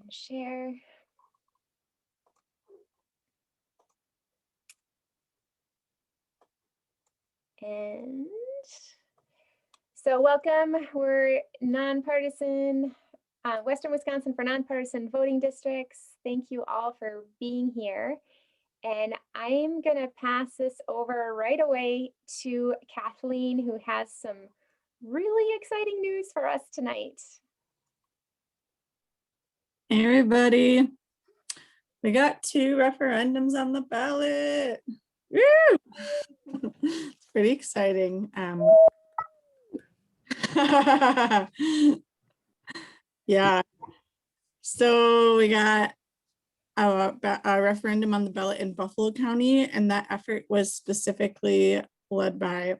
and share. And so welcome, we're nonpartisan, Western Wisconsin for nonpartisan voting districts. Thank you all for being here. And I'm gonna pass this over right away to Kathleen, who has some really exciting news for us tonight. Hey everybody, we got 2 referendums on the ballot. Woo! It's pretty exciting. Yeah, so we got a referendum on the ballot in Buffalo County, and that effort was specifically led by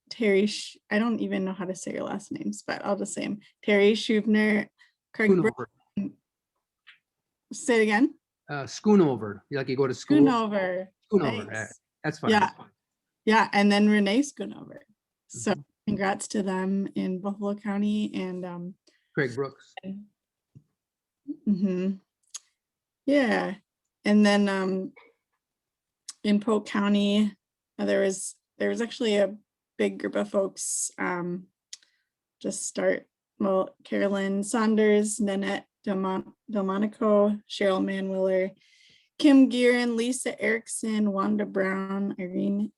Terry, I don't even know how to say your last names, but I'll just say them. Terry Schubner, Craig Brooks. Say it again. Schoonover, like you go to school. Schoonover. Schoonover. Nice. That's fine. Yeah. Yeah, and then Renee Schoonover. So congrats to them in Buffalo County and Craig Brooks. Yeah, and then in Polk County, there was actually a big group of folks. Carolyn Saunders, Nanette Delmonico, Cheryl Manwiller, Kim Gearin, Lisa Erickson, Wanda Brown, Irene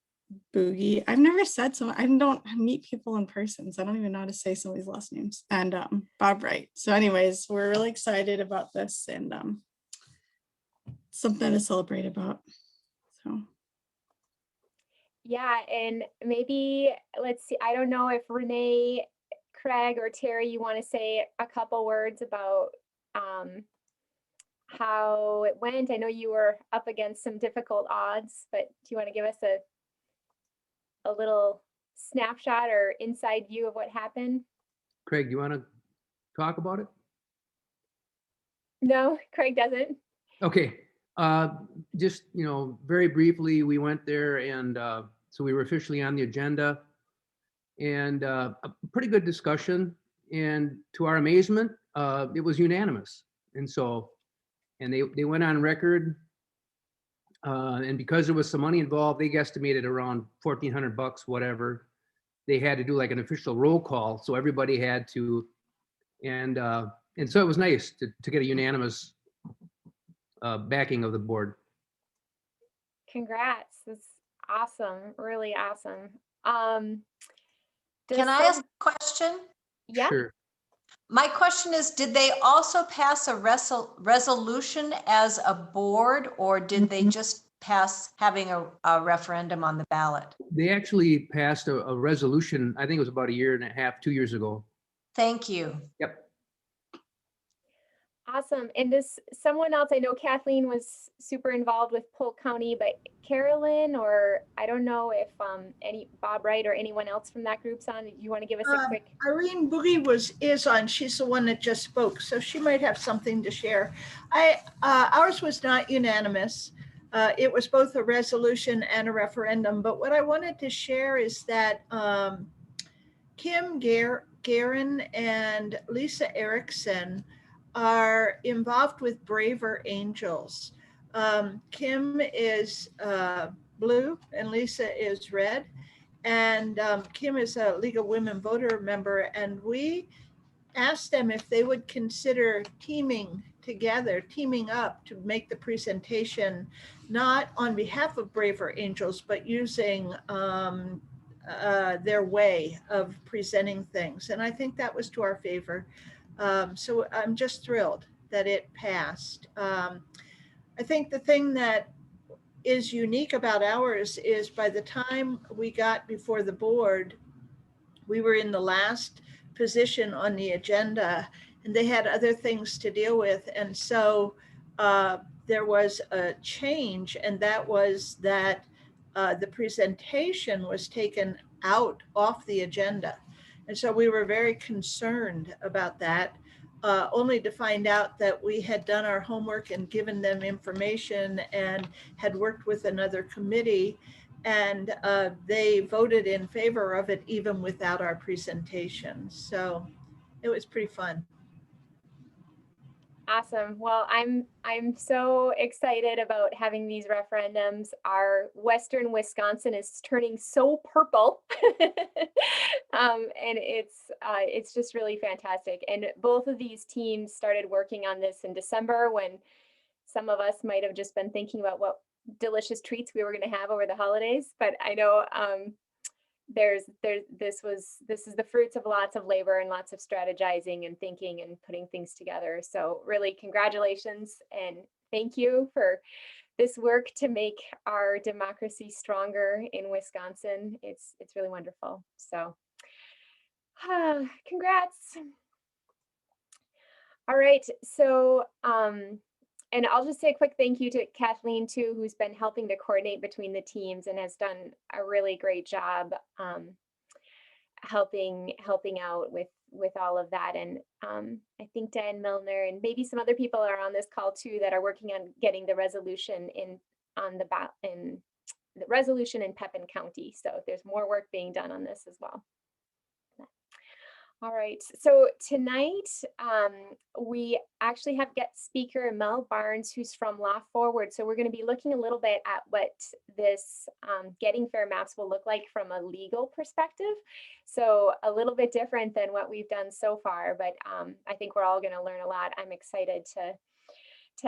Boogie. I've never said so. I don't meet people in person, so I don't even know how to say some of these last names. And Bob Wright. So anyways, we're really excited about this and something to celebrate about. So yeah, and maybe let's see, I don't know if Renee, Craig, or Terry, you want to say a couple words about how it went. I know you were up against some difficult odds, but do you want to give us a little snapshot or inside view of what happened? Craig, do you want to talk about it? No, Craig doesn't. Okay, just, very briefly, we went there and so we were officially on the agenda and a pretty good discussion. And to our amazement, it was unanimous. And they went on record and because there was some money involved, they guesstimated around $1,400, whatever. They had to do like an official roll call. So everybody had to, and so it was nice to get a unanimous backing of the board. Congrats, that's awesome, really awesome. Can I ask a question? Yeah. Sure. My question is, did they also pass a resolution as a board, or did they just pass having a referendum on the ballot? They actually passed a resolution, I think it was about 1.5 years, 2 years ago. Thank you. Yep. Awesome. And does someone else, I know Kathleen was super involved with Polk County, but Carolyn, or I don't know if any Bob Wright or anyone else from that group's on. You want to give us a quick? Irene Boogie is on. She's the one that just spoke, so she might have something to share. Ours was not unanimous. It was both a resolution and a referendum. But what I wanted to share is that Kim Gearin and Lisa Erickson are involved with Braver Angels. Kim is blue and Lisa is red. And Kim is a League of Women Voter member. And we asked them if they would consider teaming up to make the presentation, not on behalf of Braver Angels, but using their way of presenting things. And I think that was to our favor. So I'm just thrilled that it passed. I think the thing that is unique about ours is by the time we got before the board, we were in the last position on the agenda and they had other things to deal with. And so there was a change, and that was that the presentation was taken out off the agenda. And so we were very concerned about that, only to find out that we had done our homework and given them information and had worked with another committee, and they voted in favor of it even without our presentation. So it was pretty fun. Awesome. Well, I'm so excited about having these referendums. Our Western Wisconsin is turning so purple. And it's just really fantastic. And both of these teams started working on this in December, when some of us might have just been thinking about what delicious treats we were going to have over the holidays. But I know this is the fruits of lots of labor and lots of strategizing and thinking and putting things together. So really congratulations and thank you for this work to make our democracy stronger in Wisconsin. It's really wonderful. So congrats. All right, so and I'll just say a quick thank you to Kathleen too, who's been helping to coordinate between the teams and has done a really great job helping out with all of that. And I think Dan Milner and maybe some other people are on this call too that are working on getting the resolution in the resolution in Pepin County. So there's more work being done on this as well. All right, so tonight we actually have guest speaker Mel Barnes, who's from Law Forward. So we're going to be looking a little bit at what this getting fair maps will look like from a legal perspective. So a little bit different than what we've done so far, but I think we're all going to learn a lot. I'm excited to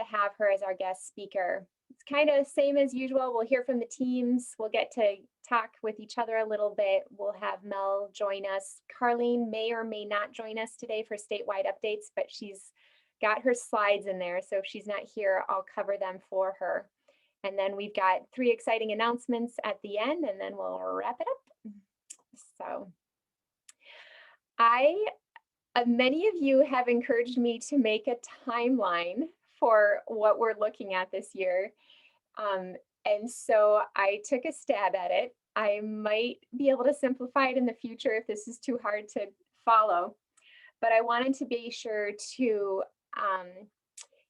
have her as our guest speaker. It's kind of same as usual. We'll hear from the teams. We'll get to talk with each other a little bit. We'll have Mel join us. Carlene may or may not join us today for statewide updates, but she's got her slides in there. So if she's not here, I'll cover them for her. And then we've got 3 exciting announcements at the end, and then we'll wrap it up. So many of you have encouraged me to make a timeline for what we're looking at this year. And so I took a stab at it. I might be able to simplify it in the future if this is too hard to follow, but I wanted to be sure to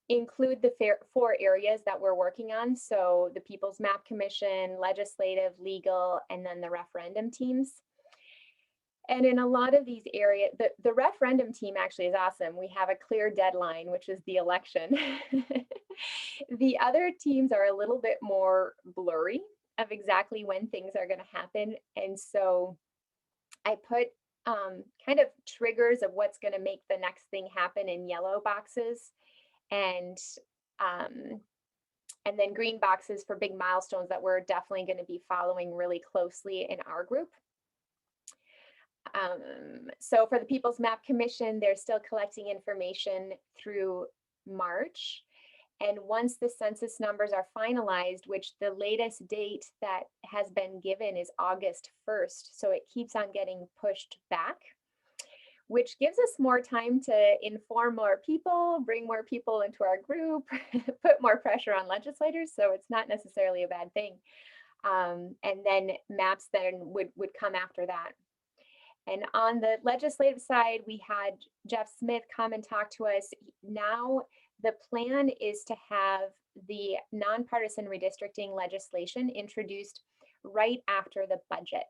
include the 4 areas that we're working on. So the People's Map Commission, legislative, legal, and then the referendum teams. And in a lot of these areas, the referendum team actually is awesome. We have a clear deadline, which is the election. The other teams are a little bit more blurry of exactly when things are going to happen. And so I put kind of triggers of what's going to make the next thing happen in yellow boxes, and then green boxes for big milestones that we're definitely going to be following really closely in our group. So for the People's Map Commission, they're still collecting information through March. And once the census numbers are finalized, which the latest date that has been given is August 1st, so it keeps on getting pushed back, which gives us more time to inform more people, bring more people into our group, put more pressure on legislators. So it's not necessarily a bad thing. And then maps then would come after that. And on the legislative side, we had Jeff Smith come and talk to us. Now the plan is to have the nonpartisan redistricting legislation introduced right after the budget.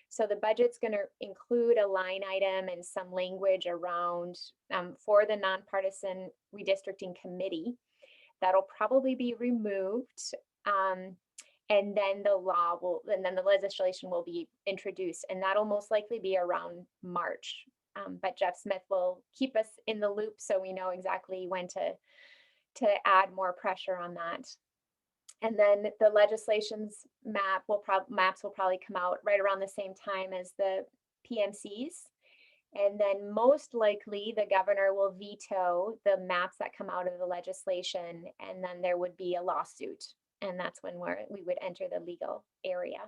So the budget's going to include a line item and some language around for the nonpartisan redistricting committee. That'll probably be removed. And then the legislation will be introduced, and that'll most likely be around March. But Jeff Smith will keep us in the loop so we know exactly when to add more pressure on that. And then the legislation's maps will probably come out right around the same time as the PMCs. And then most likely the governor will veto the maps that come out of the legislation, and then there would be a lawsuit. And that's when we would enter the legal area.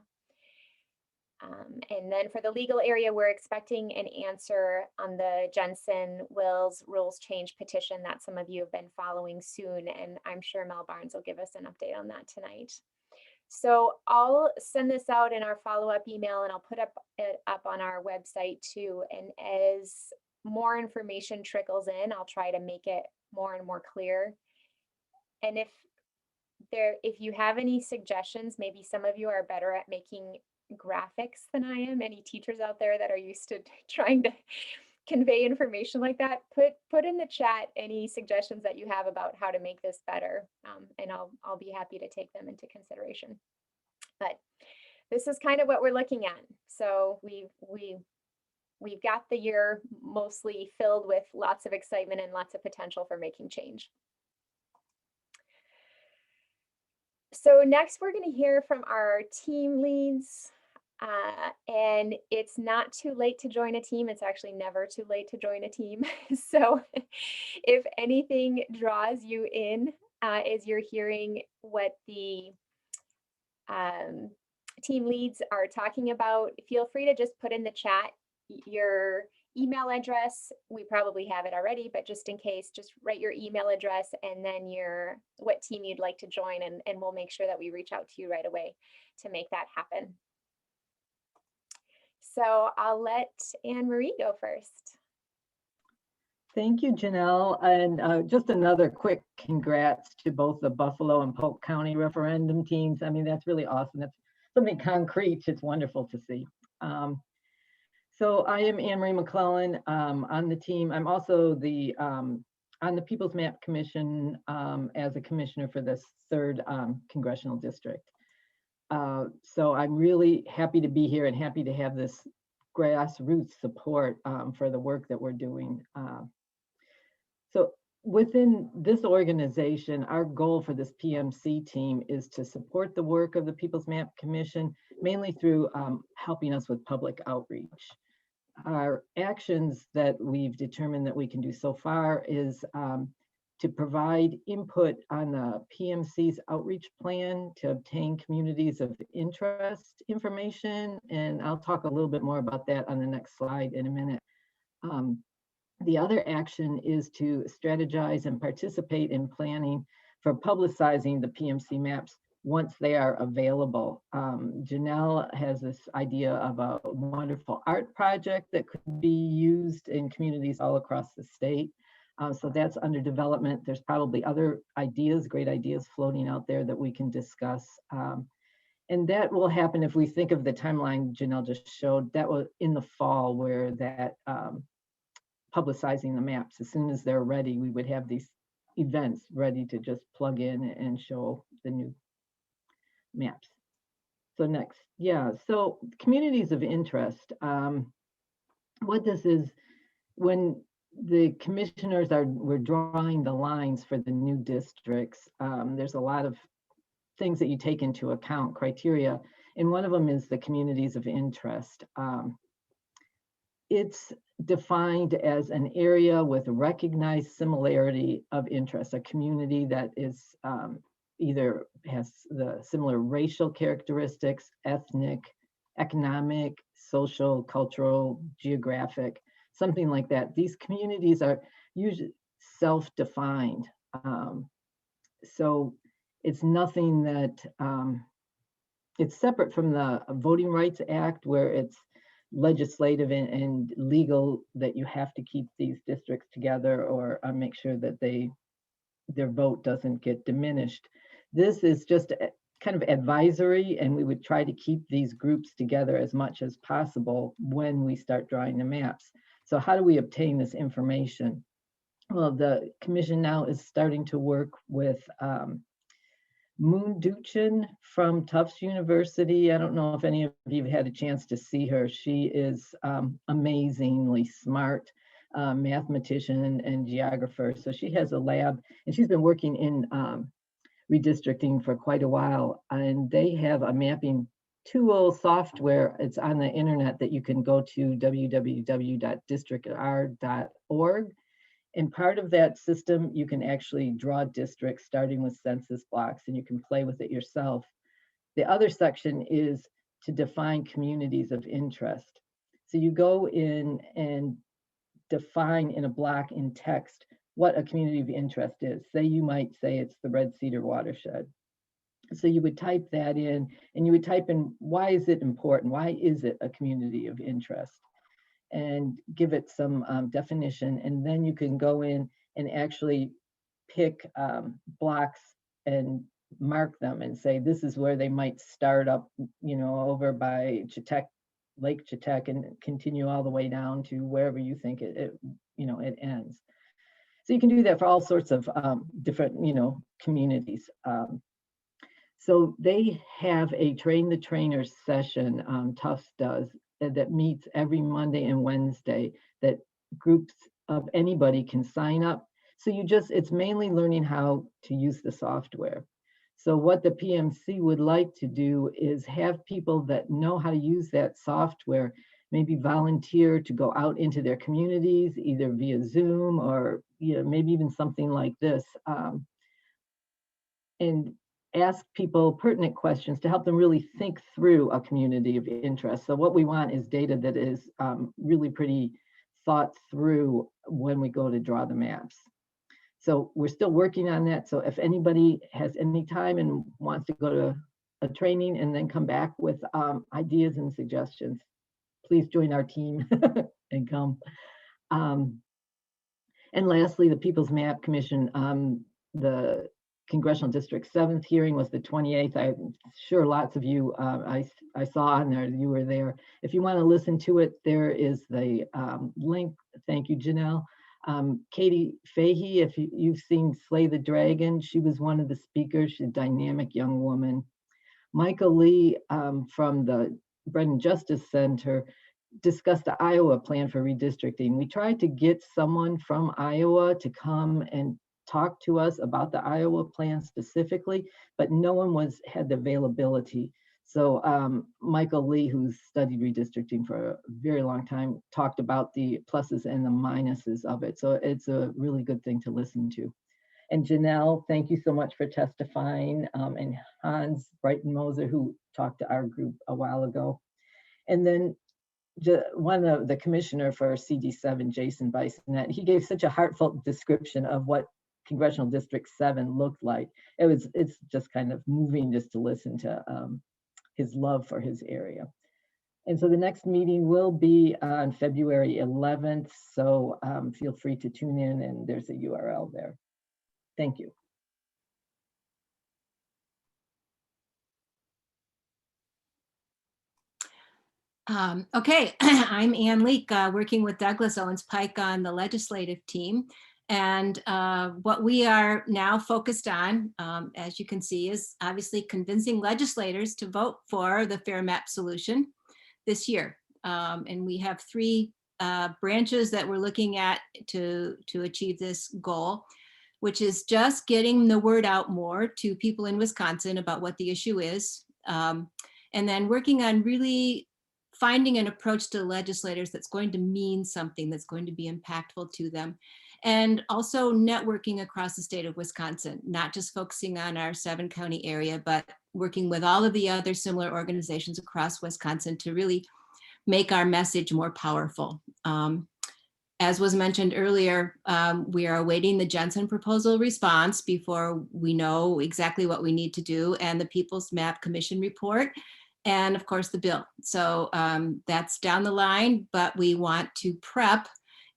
And then for the legal area, we're expecting an answer on the Jensen Wills rules change petition that some of you have been following soon. And I'm sure Mel Barnes will give us an update on that tonight. So I'll send this out in our follow-up email, and I'll put it up on our website too. And as more information trickles in, I'll try to make it more and more clear. And if you have any suggestions, maybe some of you are better at making graphics than I am. Any teachers out there that are used to trying to convey information like that, put in the chat any suggestions that you have about how to make this better, and I'll be happy to take them into consideration. But this is kind of what we're looking at. So we've got the year mostly filled with lots of excitement and lots of potential for making change. So next we're going to hear from our team leads. And it's not too late to join a team. It's actually never too late to join a team. So if anything draws you in as you're hearing what the team leads are talking about, feel free to just put in the chat your email address. We probably have it already, but just in case, just write your email address and then what team you'd like to join, and we'll make sure that we reach out to you right away to make that happen. So I'll let Anne Marie go first. Thank you, Janelle. And just another quick congrats to both the Buffalo and Polk County referendum teams. I mean, that's really awesome. That's something concrete. It's wonderful to see. So I am Anne Marie McClellan on the team. I'm also on the People's Map Commission as a commissioner for this 3rd congressional district. So I'm really happy to be here and happy to have this grassroots support for the work that we're doing. So within this organization, our goal for this PMC team is to support the work of the People's Map Commission, mainly through helping us with public outreach. Our actions that we've determined that we can do so far is to provide input on the PMC's outreach plan to obtain communities of interest information. And I'll talk a little bit more about that on the next slide in a minute. The other action is to strategize and participate in planning for publicizing the PMC maps once they are available. Janelle has this idea of a wonderful art project that could be used in communities all across the state. So that's under development. There's probably other ideas, great ideas floating out there that we can discuss. And that will happen if we think of the timeline Janelle just showed. That was in the fall where that publicizing the maps. As soon as they're ready, we would have these events ready to just plug in and show the new maps. So next, yeah, so communities of interest. What this is, when the commissioners we're drawing the lines for the new districts, there's a lot of things that you take into account, criteria, and one of them is the communities of interest. It's defined as an area with a recognized similarity of interest, a community that is either has the similar racial characteristics, ethnic, economic, social, cultural, geographic, something like that. These communities are usually self-defined. So it's nothing that, it's separate from the Voting Rights Act, where it's legislative and legal that you have to keep these districts together or make sure that their vote doesn't get diminished. This is just kind of advisory, and we would try to keep these groups together as much as possible when we start drawing the maps. So how do we obtain this information? Well, the commission now is starting to work with Moon Duchin from Tufts University. I don't know if any of you have had a chance to see her. She is amazingly smart mathematician and geographer. So she has a lab, and she's been working in redistricting for quite a while. And they have a mapping tool software. It's on the internet that you can go to www.districtr.org. And part of that system, you can actually draw districts starting with census blocks, and you can play with it yourself. The other section is to define communities of interest. So you go in and define in a block in text what a community of interest is. Say you might say it's the Red Cedar watershed. So you would type that in, and you would type in, why is it important? Why is it a community of interest? And give it some definition, and then you can go in and actually pick blocks and mark them and say this is where they might start up, you know, over by Chautauqua Lake Chautauqua and continue all the way down to wherever you think it ends. So you can do that for all sorts of different, communities. So they have a train the trainers session, Tufts does, that meets every Monday and Wednesday, that groups of anybody can sign up. So it's mainly learning how to use the software. So what the PMC would like to do is have people that know how to use that software maybe volunteer to go out into their communities, either via Zoom or maybe even something like this, and ask people pertinent questions to help them really think through a community of interest. So what we want is data that is really pretty thought through when we go to draw the maps. So we're still working on that. So if anybody has any time and wants to go to a training and then come back with ideas and suggestions, please join our team and come. And lastly, the People's Map Commission, the Congressional District 7th hearing was the 28th. I'm sure lots of you, I saw on there, you were there. If you want to listen to it, there is the link. Thank you, Janelle. Katie Fahey, if you've seen Slay the Dragon, she was one of the speakers. She's a dynamic young woman. Michael Lee from the Bread and Justice Center discussed the Iowa plan for redistricting. We tried to get someone from Iowa to come and talk to us about the Iowa plan specifically, but no one had the availability. So Michael Lee, who's studied redistricting for a very long time, talked about the pluses and the minuses of it. So it's a really good thing to listen to. And Janelle, thank you so much for testifying. And Hans Brighton-Moser, who talked to our group a while ago. And then one of the commissioner for CD7, Jason Bisonette, he gave such a heartfelt description of what Congressional District 7 looked like. It's just kind of moving just to listen to his love for his area. And so the next meeting will be on February 11th. So feel free to tune in, and there's a URL there. Thank you. Okay, I'm Ann Leek, working with Douglas Owens Pike on the legislative team. And what we are now focused on, as you can see, is obviously convincing legislators to vote for the Fair Map solution this year. And we have three branches that we're looking at to achieve this goal, which is just getting the word out more to people in Wisconsin about what the issue is. And then working on really finding an approach to legislators that's going to mean something, that's going to be impactful to them. And also networking across the state of Wisconsin, not just focusing on our 7-county area, but working with all of the other similar organizations across Wisconsin to really make our message more powerful. As was mentioned earlier, we are awaiting the Jensen proposal response before we know exactly what we need to do, and the People's Map Commission report, and of course the bill. So that's down the line, but we want to prep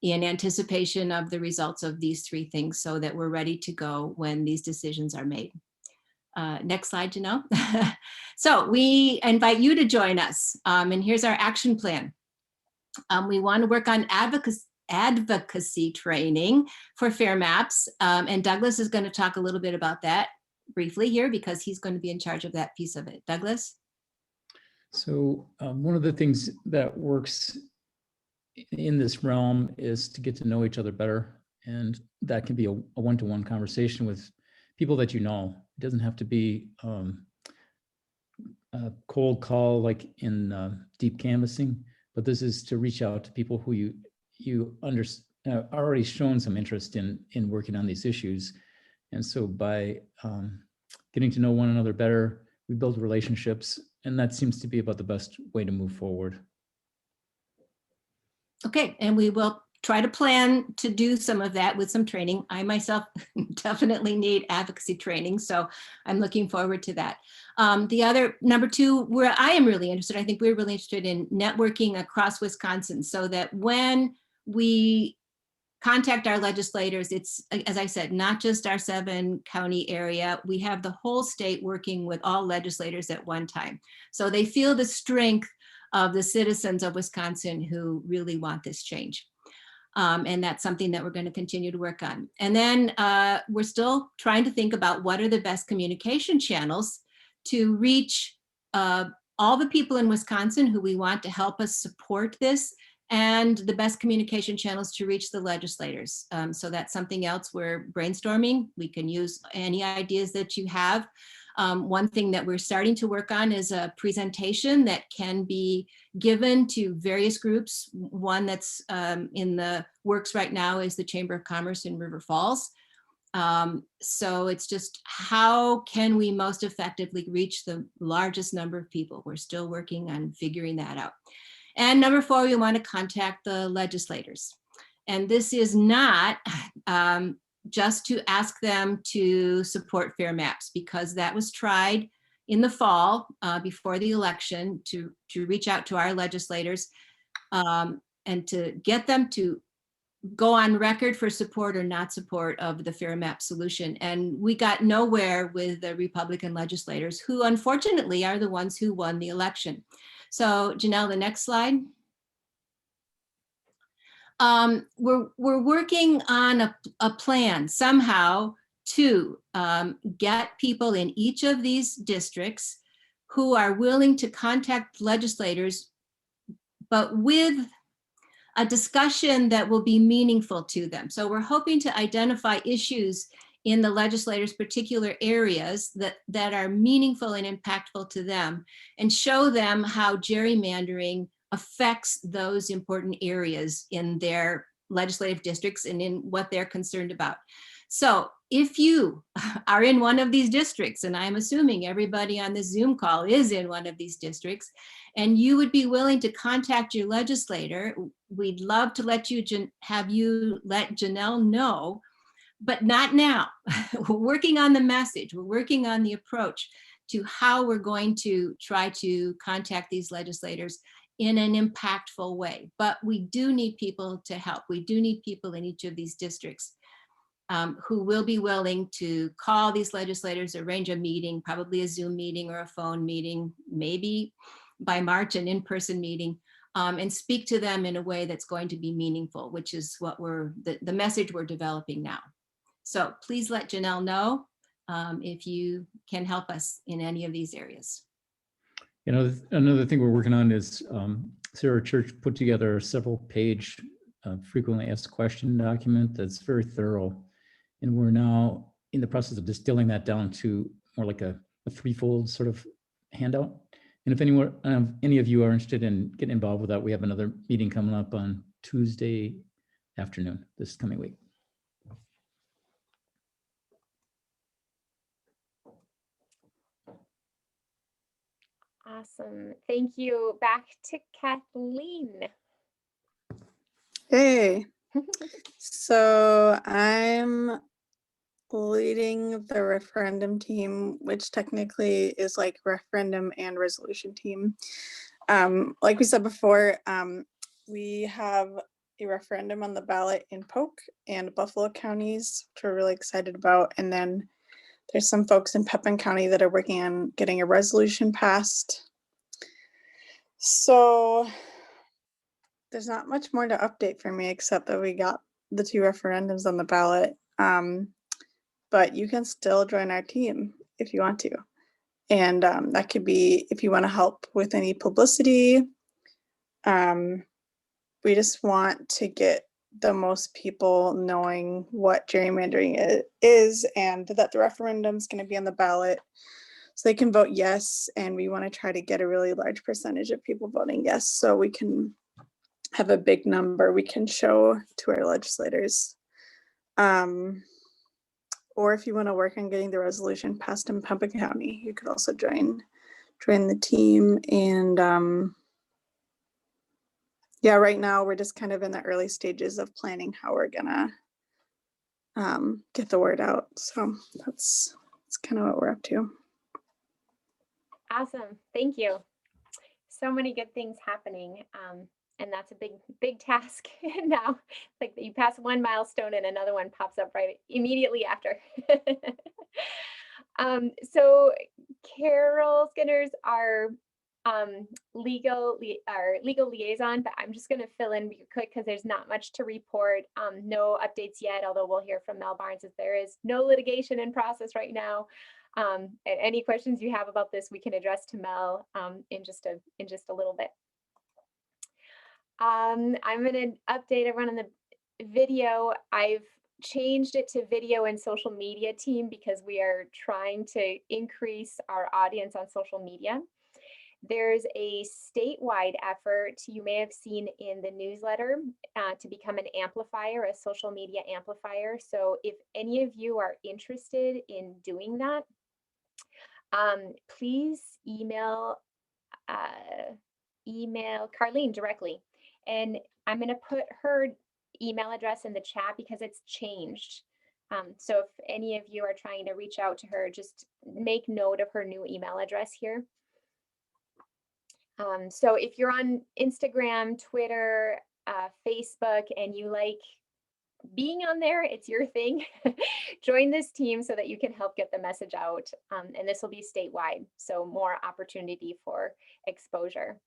in anticipation of the results of these three things so that we're ready to go when these decisions are made. Next slide, Janelle. So we invite you to join us, and here's our action plan. We want to work on advocacy training for fair maps, and Douglas is going to talk a little bit about that briefly here because he's going to be in charge of that piece of it. Douglas? So one of the things that works in this realm is to get to know each other better. And that can be a one-to-one conversation with people that you know. It doesn't have to be a cold call like in deep canvassing, but this is to reach out to people who you already shown some interest in working on these issues. And so by getting to know one another better, we build relationships, and that seems to be about the best way to move forward. Okay, and we will try to plan to do some of that with some training. I myself definitely need advocacy training, so I'm looking forward to that. The other, number two, where I am really interested, I think we're really interested in networking across Wisconsin so that when we contact our legislators, it's, as I said, not just our 7-county area. We have the whole state working with all legislators at one time. So they feel the strength of the citizens of Wisconsin who really want this change. And that's something that we're going to continue to work on. And then we're still trying to think about what are the best communication channels to reach all the people in Wisconsin who we want to help us support this, and the best communication channels to reach the legislators. So that's something else we're brainstorming. We can use any ideas that you have. One thing that we're starting to work on is a presentation that can be given to various groups. One that's in the works right now is the Chamber of Commerce in River Falls. So it's just how can we most effectively reach the largest number of people? We're still working on figuring that out. And number 4, we want to contact the legislators. And this is not just to ask them to support fair maps, because that was tried in the fall before the election to reach out to our legislators and to get them to go on record for support or not support of the fair map solution. And we got nowhere with the Republican legislators, who unfortunately are the ones who won the election. So Janelle, the next slide. We're working on a plan somehow to get people in each of these districts who are willing to contact legislators, but with a discussion that will be meaningful to them. So we're hoping to identify issues in the legislators' particular areas that are meaningful and impactful to them, and show them how gerrymandering affects those important areas in their legislative districts and in what they're concerned about. So if you are in one of these districts, and I'm assuming everybody on this Zoom call is in one of these districts, and you would be willing to contact your legislator, we'd love to let you have you let Janelle know, but not now. We're working on the message. We're working on the approach to how we're going to try to contact these legislators in an impactful way. But we do need people to help. We do need people in each of these districts who will be willing to call these legislators, arrange a meeting, probably a Zoom meeting or a phone meeting, maybe by March an in-person meeting, and speak to them in a way that's going to be meaningful, which is what the message we're developing now. So please let Janelle know if you can help us in any of these areas. You know, another thing we're working on is Sarah Church put together a several-page frequently asked question document that's very thorough. And we're now in the process of distilling that down to more like a threefold sort of handout. And if any of you are interested in getting involved with that, we have another meeting coming up on Tuesday afternoon this coming week. Awesome. Thank you. Back to Kathleen. Hey, so I'm leading the referendum team, which technically is like referendum and resolution team. Like we said before, we have a referendum on the ballot in Polk and Buffalo counties, which we're really excited about. And then there's some folks in Pepin County that are working on getting a resolution passed. So there's not much more to update for me, except that we got the 2 referendums on the ballot. But you can still join our team if you want to. And that could be if you want to help with any publicity. We just want to get the most people knowing what gerrymandering is, and that the referendum is going to be on the ballot so they can vote yes. And we want to try to get a really large percentage of people voting yes, so we can have a big number we can show to our legislators. Or if you want to work on getting the resolution passed in Pembroke County, you could also join the team. And yeah, right now we're just kind of in the early stages of planning how we're gonna get the word out. So that's kind of what we're up to. Awesome. Thank you. So many good things happening. And that's a big task now. Like you pass one milestone and another one pops up right immediately after. So Carol Skinners, our legal liaison, but I'm just going to fill in real quick because there's not much to report. No updates yet, although we'll hear from Mel Barnes if there is no litigation in process right now. And any questions you have about this, we can address to Mel in just a little bit. I'm going to update everyone on the video. I've changed it to video and social media team because we are trying to increase our audience on social media. There's a statewide effort you may have seen in the newsletter to become an amplifier, a social media amplifier. So if any of you are interested in doing that, please email Carlene directly. And I'm going to put her email address in the chat because it's changed. So if any of you are trying to reach out to her, just make note of her new email address here. So if you're on Instagram, Twitter, Facebook, and you like being on there, it's your thing. Join this team so that you can help get the message out. And this will be statewide, so more opportunity for exposure.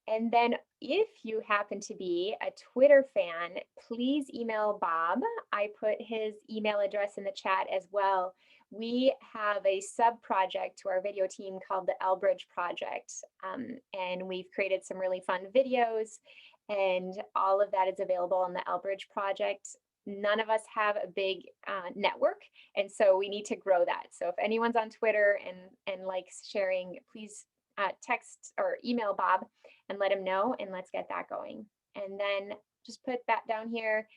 And then if you happen to be a Twitter fan, please email Bob. I put his email address in the chat as well. We have a sub-project to our video team called the Elbridge Project. And we've created some really fun videos, and all of that is available on the Elbridge Project. None of us have a big network, and so we need to grow that. So if anyone's on Twitter and likes sharing, please text or email Bob and let him know, and let's get that going. And then just put that down here.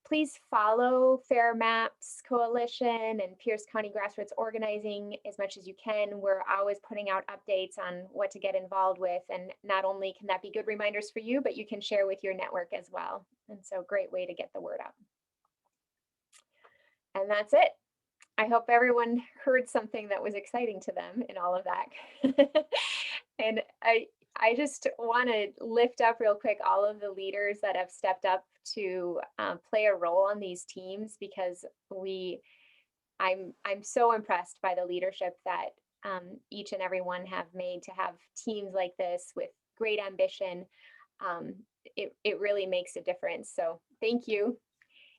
Please follow Fair Maps Coalition and Pierce County Grassroots Organizing as much as you can. We're always putting out updates on what to get involved with. And not only can that be good reminders for you, but you can share with your network as well. And so great way to get the word out. And that's it. I hope everyone heard something that was exciting to them in all of that. And I just want to lift up real quick all of the leaders that have stepped up to play a role on these teams, because I'm so impressed by the leadership that each and every one have made to have teams like this with great ambition. It really makes a difference. So thank you,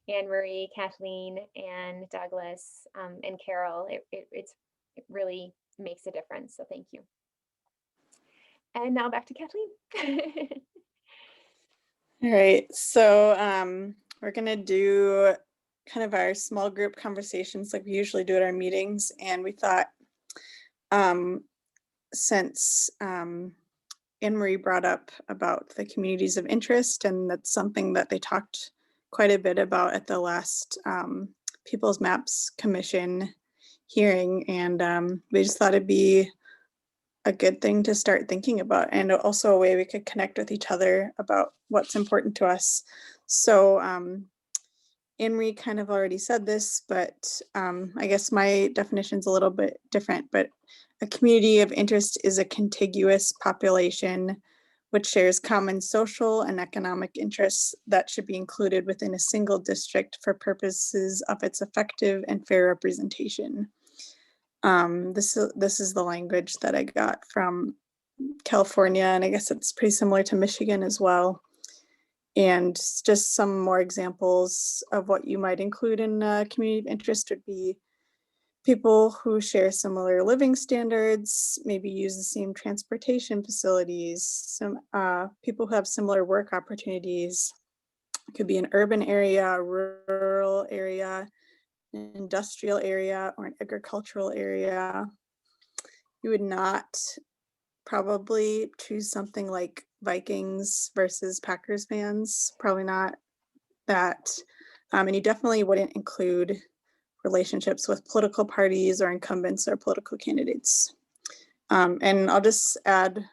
Anne Marie, Kathleen, and Douglas, and Carol. It really makes a difference. So thank you. And now back to Kathleen. All right, so we're gonna do kind of our small group conversations like we usually do at our meetings. And we thought, since Anne Marie brought up about the communities of interest, and that's something that they talked quite a bit about at the last People's Maps Commission hearing, and we just thought it'd be a good thing to start thinking about, and also a way we could connect with each other about what's important to us. So Anne Marie kind of already said this, but I guess my definition is a little bit different, but a community of interest is a contiguous population which shares common social and economic interests that should be included within a single district for purposes of its effective and fair representation. This is the language that I got from California, and I guess it's pretty similar to Michigan as well. And just some more examples of what you might include in a community of interest would be people who share similar living standards, maybe use the same transportation facilities, some people who have similar work opportunities. It could be an urban area, a rural area, an industrial area, or an agricultural area. You would not probably choose something like Vikings versus Packers fans, probably not that. And you definitely wouldn't include relationships with political parties or incumbents or political candidates. And I'll just add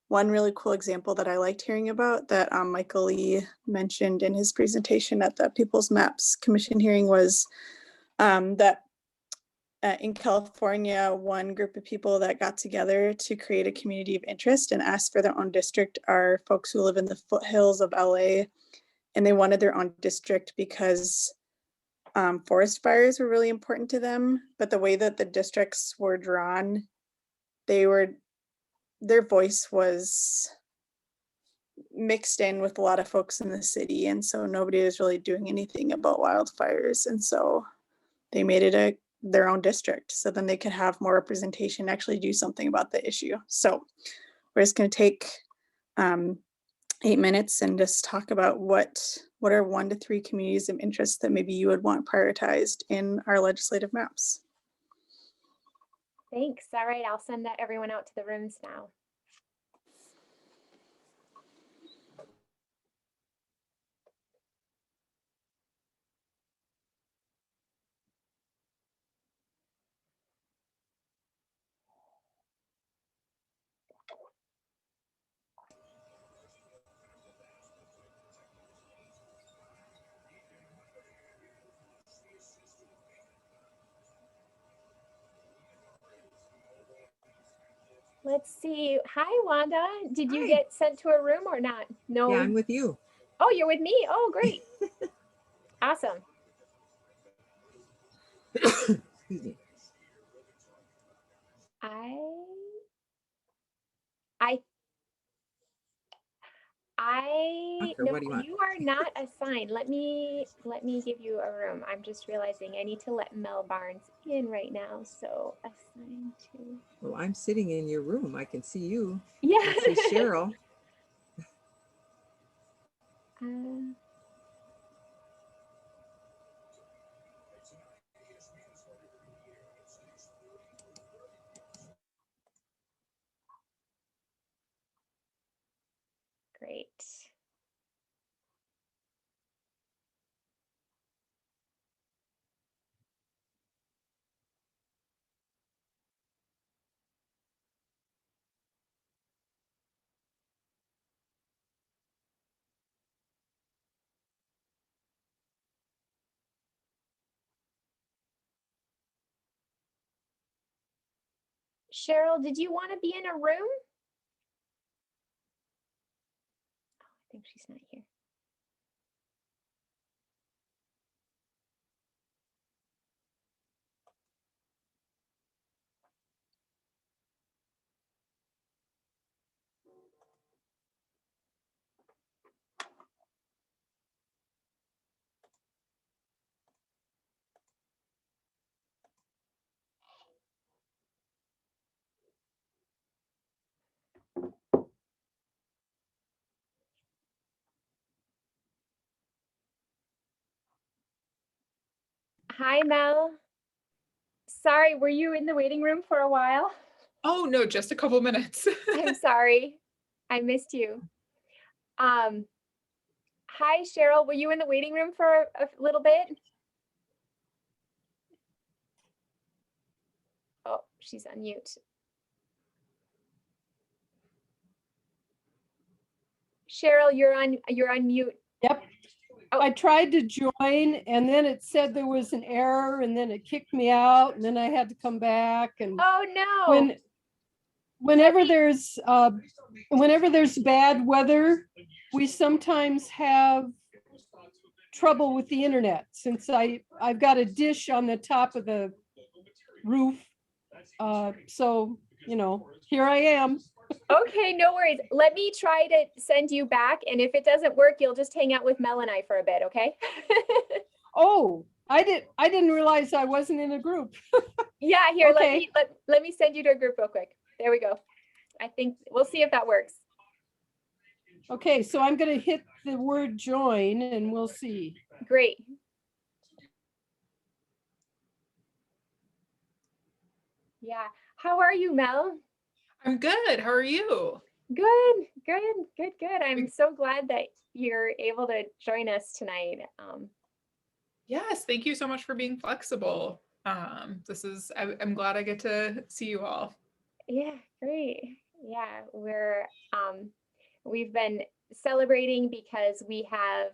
one really cool example that I liked hearing about that Michael Lee mentioned in his presentation at the People's Maps Commission hearing was that in California, one group of people that got together to create a community of interest and ask for their own district are folks who live in the foothills of LA, and they wanted their own district because forest fires were really important to them, but the way that the districts were drawn their voice was mixed in with a lot of folks in the city, and so nobody was really doing anything about wildfires, and so they made it their own district so then they could have more representation, actually do something about the issue. So we're just going to take 8 minutes and just talk about what are 1 to 3 communities of interest that maybe you would want prioritized in our legislative maps. Thanks. All right, I'll send that everyone out to the rooms now. Let's see. Hi, Wanda. Did you Hi. get sent to a room or not? No. Yeah, I'm with you. Oh, you're with me? Oh, great. Awesome. Excuse me. I Okay, no, what do you want? you are not assigned. Let me give you a room. I'm just realizing I need to let Mel Barnes in right now. So assign to. Well, I'm sitting in your room. I can see you. Yeah. I see Cheryl. Great. Cheryl, did you want to be in a room? Oh, I think she's not here. Hi, Mel. Sorry, were you in the waiting room for a while? Oh, no, just a couple minutes. I'm sorry. I missed you. Hi, Cheryl. Were you in the waiting room for a little bit? Oh, she's on mute. Cheryl, you're on mute. Yep. Oh. I tried to join and then it said there was an error and then it kicked me out and then I had to come back. And Oh no. whenever there's bad weather, we sometimes have trouble with the internet since I've got a dish on the top of the roof. So, here I am. Okay, no worries. Let me try to send you back, and if it doesn't work, you'll just hang out with Mel and I for a bit, okay? Oh, I didn't realize I wasn't in a group. Yeah, here, Okay. let me send you to a group real quick. There we go. I think we'll see if that works. Okay, so I'm going to hit the word join and we'll see. Great. Yeah. How are you, Mel? I'm good. How are you? Good. I'm so glad that you're able to join us tonight. Yes, thank you so much for being flexible. I'm glad I get to see you all. Yeah, great. Yeah, we've been celebrating because we have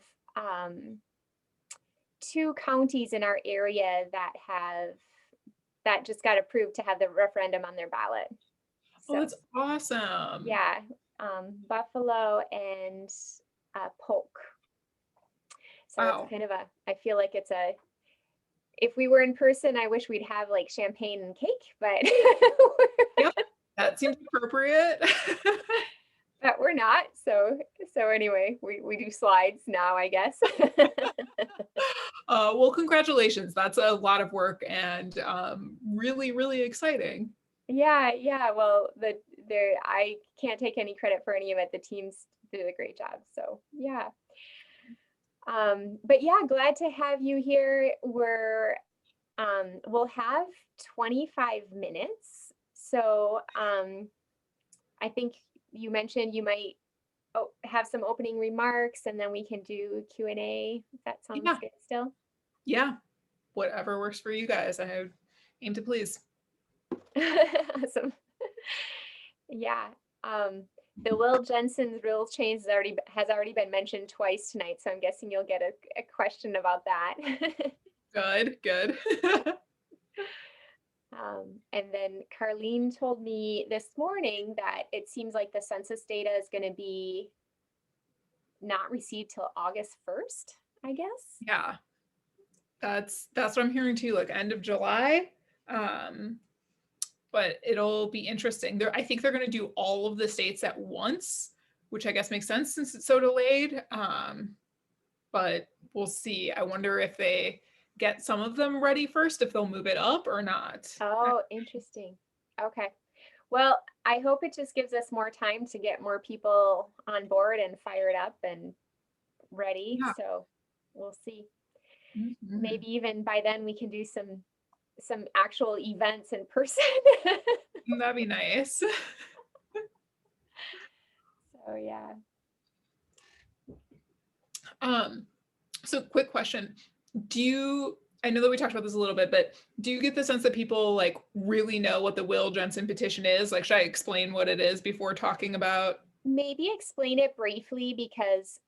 2 counties in our area that just got approved to have the referendum on their ballot. Oh, that's awesome. Yeah, Buffalo and Polk. So Wow. it's kind of I feel like if we were in person, I wish we'd have like champagne and cake, but Yep. That seems appropriate. But we're not. So anyway, we do slides now, I guess. Well, congratulations. That's a lot of work and really, really exciting. Yeah. Well, I can't take any credit for any of it. The teams did a great job. So yeah. But yeah, glad to have you here. We'll have 25 minutes. So I think you mentioned you might have some opening remarks and then we can do Q&A. If that sounds Yeah. good still. Yeah, whatever works for you guys. I aim to please. Awesome. Yeah. The Will Jensen's rules change has already been mentioned twice tonight, so I'm guessing you'll get a question about that. Good. And then Carlene told me this morning that it seems like the census data is going to be not received till August 1st, I guess. Yeah, that's what I'm hearing too, like end of July. But it'll be interesting. I think they're going to do all of the states at once, which I guess makes sense since it's so delayed. But we'll see. I wonder if they get some of them ready first, if they'll move it up or not. Oh, interesting. Okay. Well, I hope it just gives us more time to get more people on board and fired up and ready. Yeah. So we'll see. Mhm. Maybe even by then we can do some actual events in person. That'd be nice. So yeah. So quick question. I know that we talked about this a little bit, but do you get the sense that people like really know what the Will Jensen petition is? Like, should I explain what it is before talking about? Maybe explain it briefly because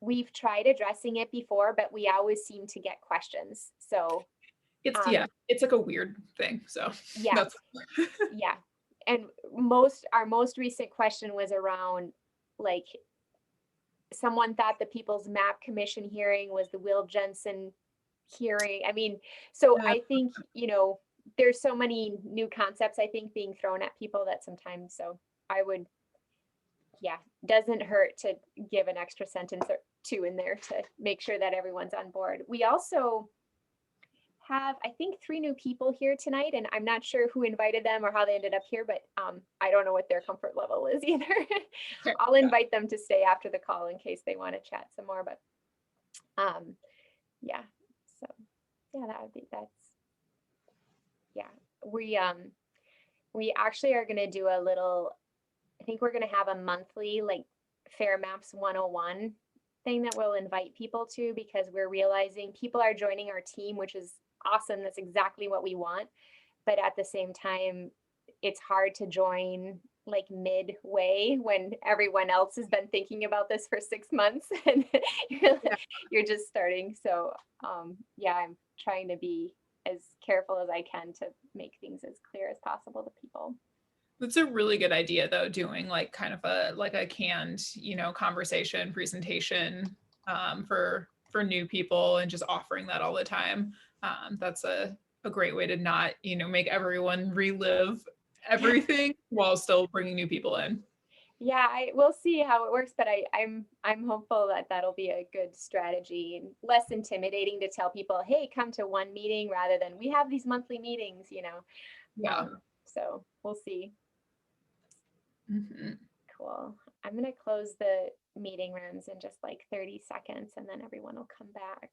we've tried addressing it before, but we always seem to get questions. So It's like a weird thing. So yeah, that's yeah. And our most recent question was around like someone thought the People's Map Commission hearing was the Will Jensen hearing. I mean, so I think, there's so many new concepts, I think, being thrown at people that sometimes, so I would, doesn't hurt to give an extra sentence or two in there to make sure that everyone's on board. We also have, I think, 3 new people here tonight, and I'm not sure who invited them or how they ended up here, but I don't know what their comfort level is either. I'll invite them to stay after the call in case they want to chat some more, but yeah, so yeah, we actually are going to do a little, I think we're going to have a monthly like Fair Maps 101 thing that we'll invite people to, because we're realizing people are joining our team, which is awesome. That's exactly what we want. But at the same time, it's hard to join like midway when everyone else has been thinking about this for 6 months and you're just starting. So I'm trying to be as careful as I can to make things as clear as possible to people. That's a really good idea though, doing like kind of a canned, conversation presentation for new people and just offering that all the time. That's a great way to not, make everyone relive everything while still bringing new people in. Yeah, we'll see how it works, but I'm hopeful that that'll be a good strategy and less intimidating to tell people, hey, come to one meeting rather than we have these monthly meetings, Yeah. So we'll see. Mm-hmm. Cool. I'm going to close the meeting rooms in just like 30 seconds and then everyone will come back.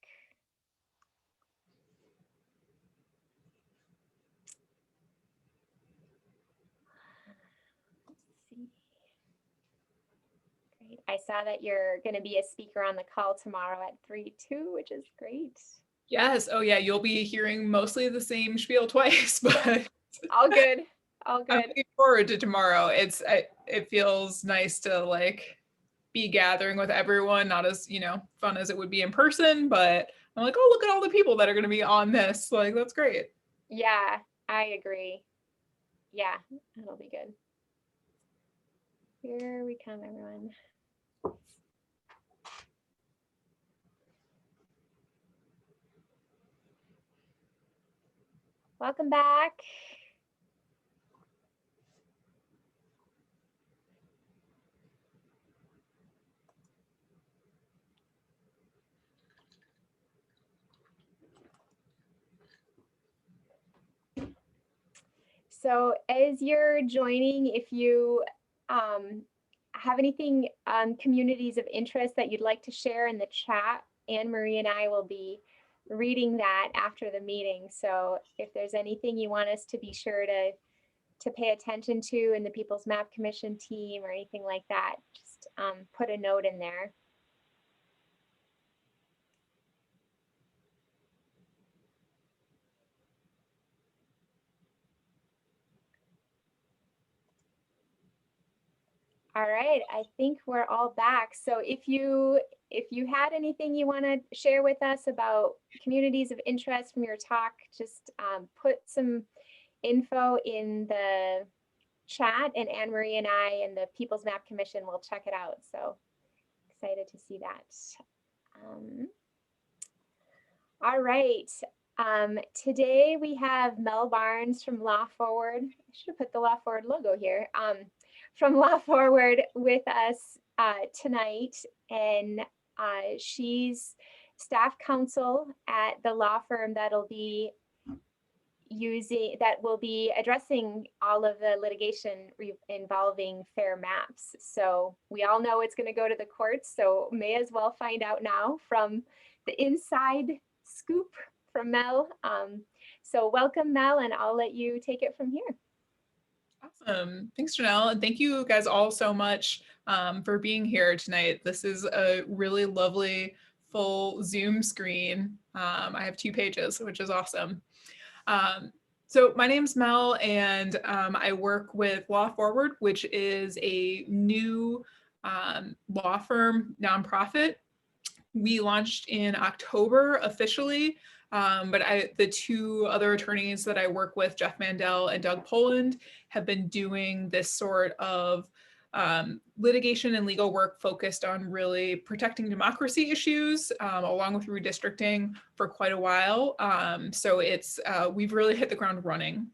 Great. I saw that you're going to be a speaker on the call tomorrow at 3 too, which is great. Yes. Oh yeah. You'll be hearing mostly the same spiel twice, but all good. All good. I'm looking forward to tomorrow. It feels nice to like be gathering with everyone, not as, fun as it would be in person, but I'm like, oh, look at all the people that are going to be on this. Like, that's great. Yeah, I agree. Yeah, that'll be good. Here we come, everyone. Welcome back. So as you're joining, if you have anything on communities of interest that you'd like to share in the chat, Anne Marie and I will be reading that after the meeting. So if there's anything you want us to be sure to pay attention to in the People's Map Commission team or anything like that, just put a note in there. All right, I think we're all back. So if you had anything you want to share with us about communities of interest from your talk, just put some info in the chat, and Anne Marie and I and the People's Map Commission will check it out. So excited to see that. All right. Today we have Mel Barnes from Law Forward. I should have put the Law Forward logo here. From Law Forward with us tonight, and she's staff counsel at the law firm that will be addressing all of the litigation involving fair maps. So we all know it's going to go to the courts, so may as well find out now from the inside scoop from Mel. So welcome, Mel, and I'll let you take it from here. Awesome. Thanks, Janelle. And thank you guys all so much for being here tonight. This is a really lovely full Zoom screen. I have 2 pages, which is awesome. So my name's Mel, and I work with Law Forward, which is a new law firm nonprofit. We launched in October officially, but the 2 other attorneys that I work with, Jeff Mandel and Doug Poland, have been doing this sort of litigation and legal work focused on really protecting democracy issues, along with redistricting for quite a while. So we've really hit the ground running.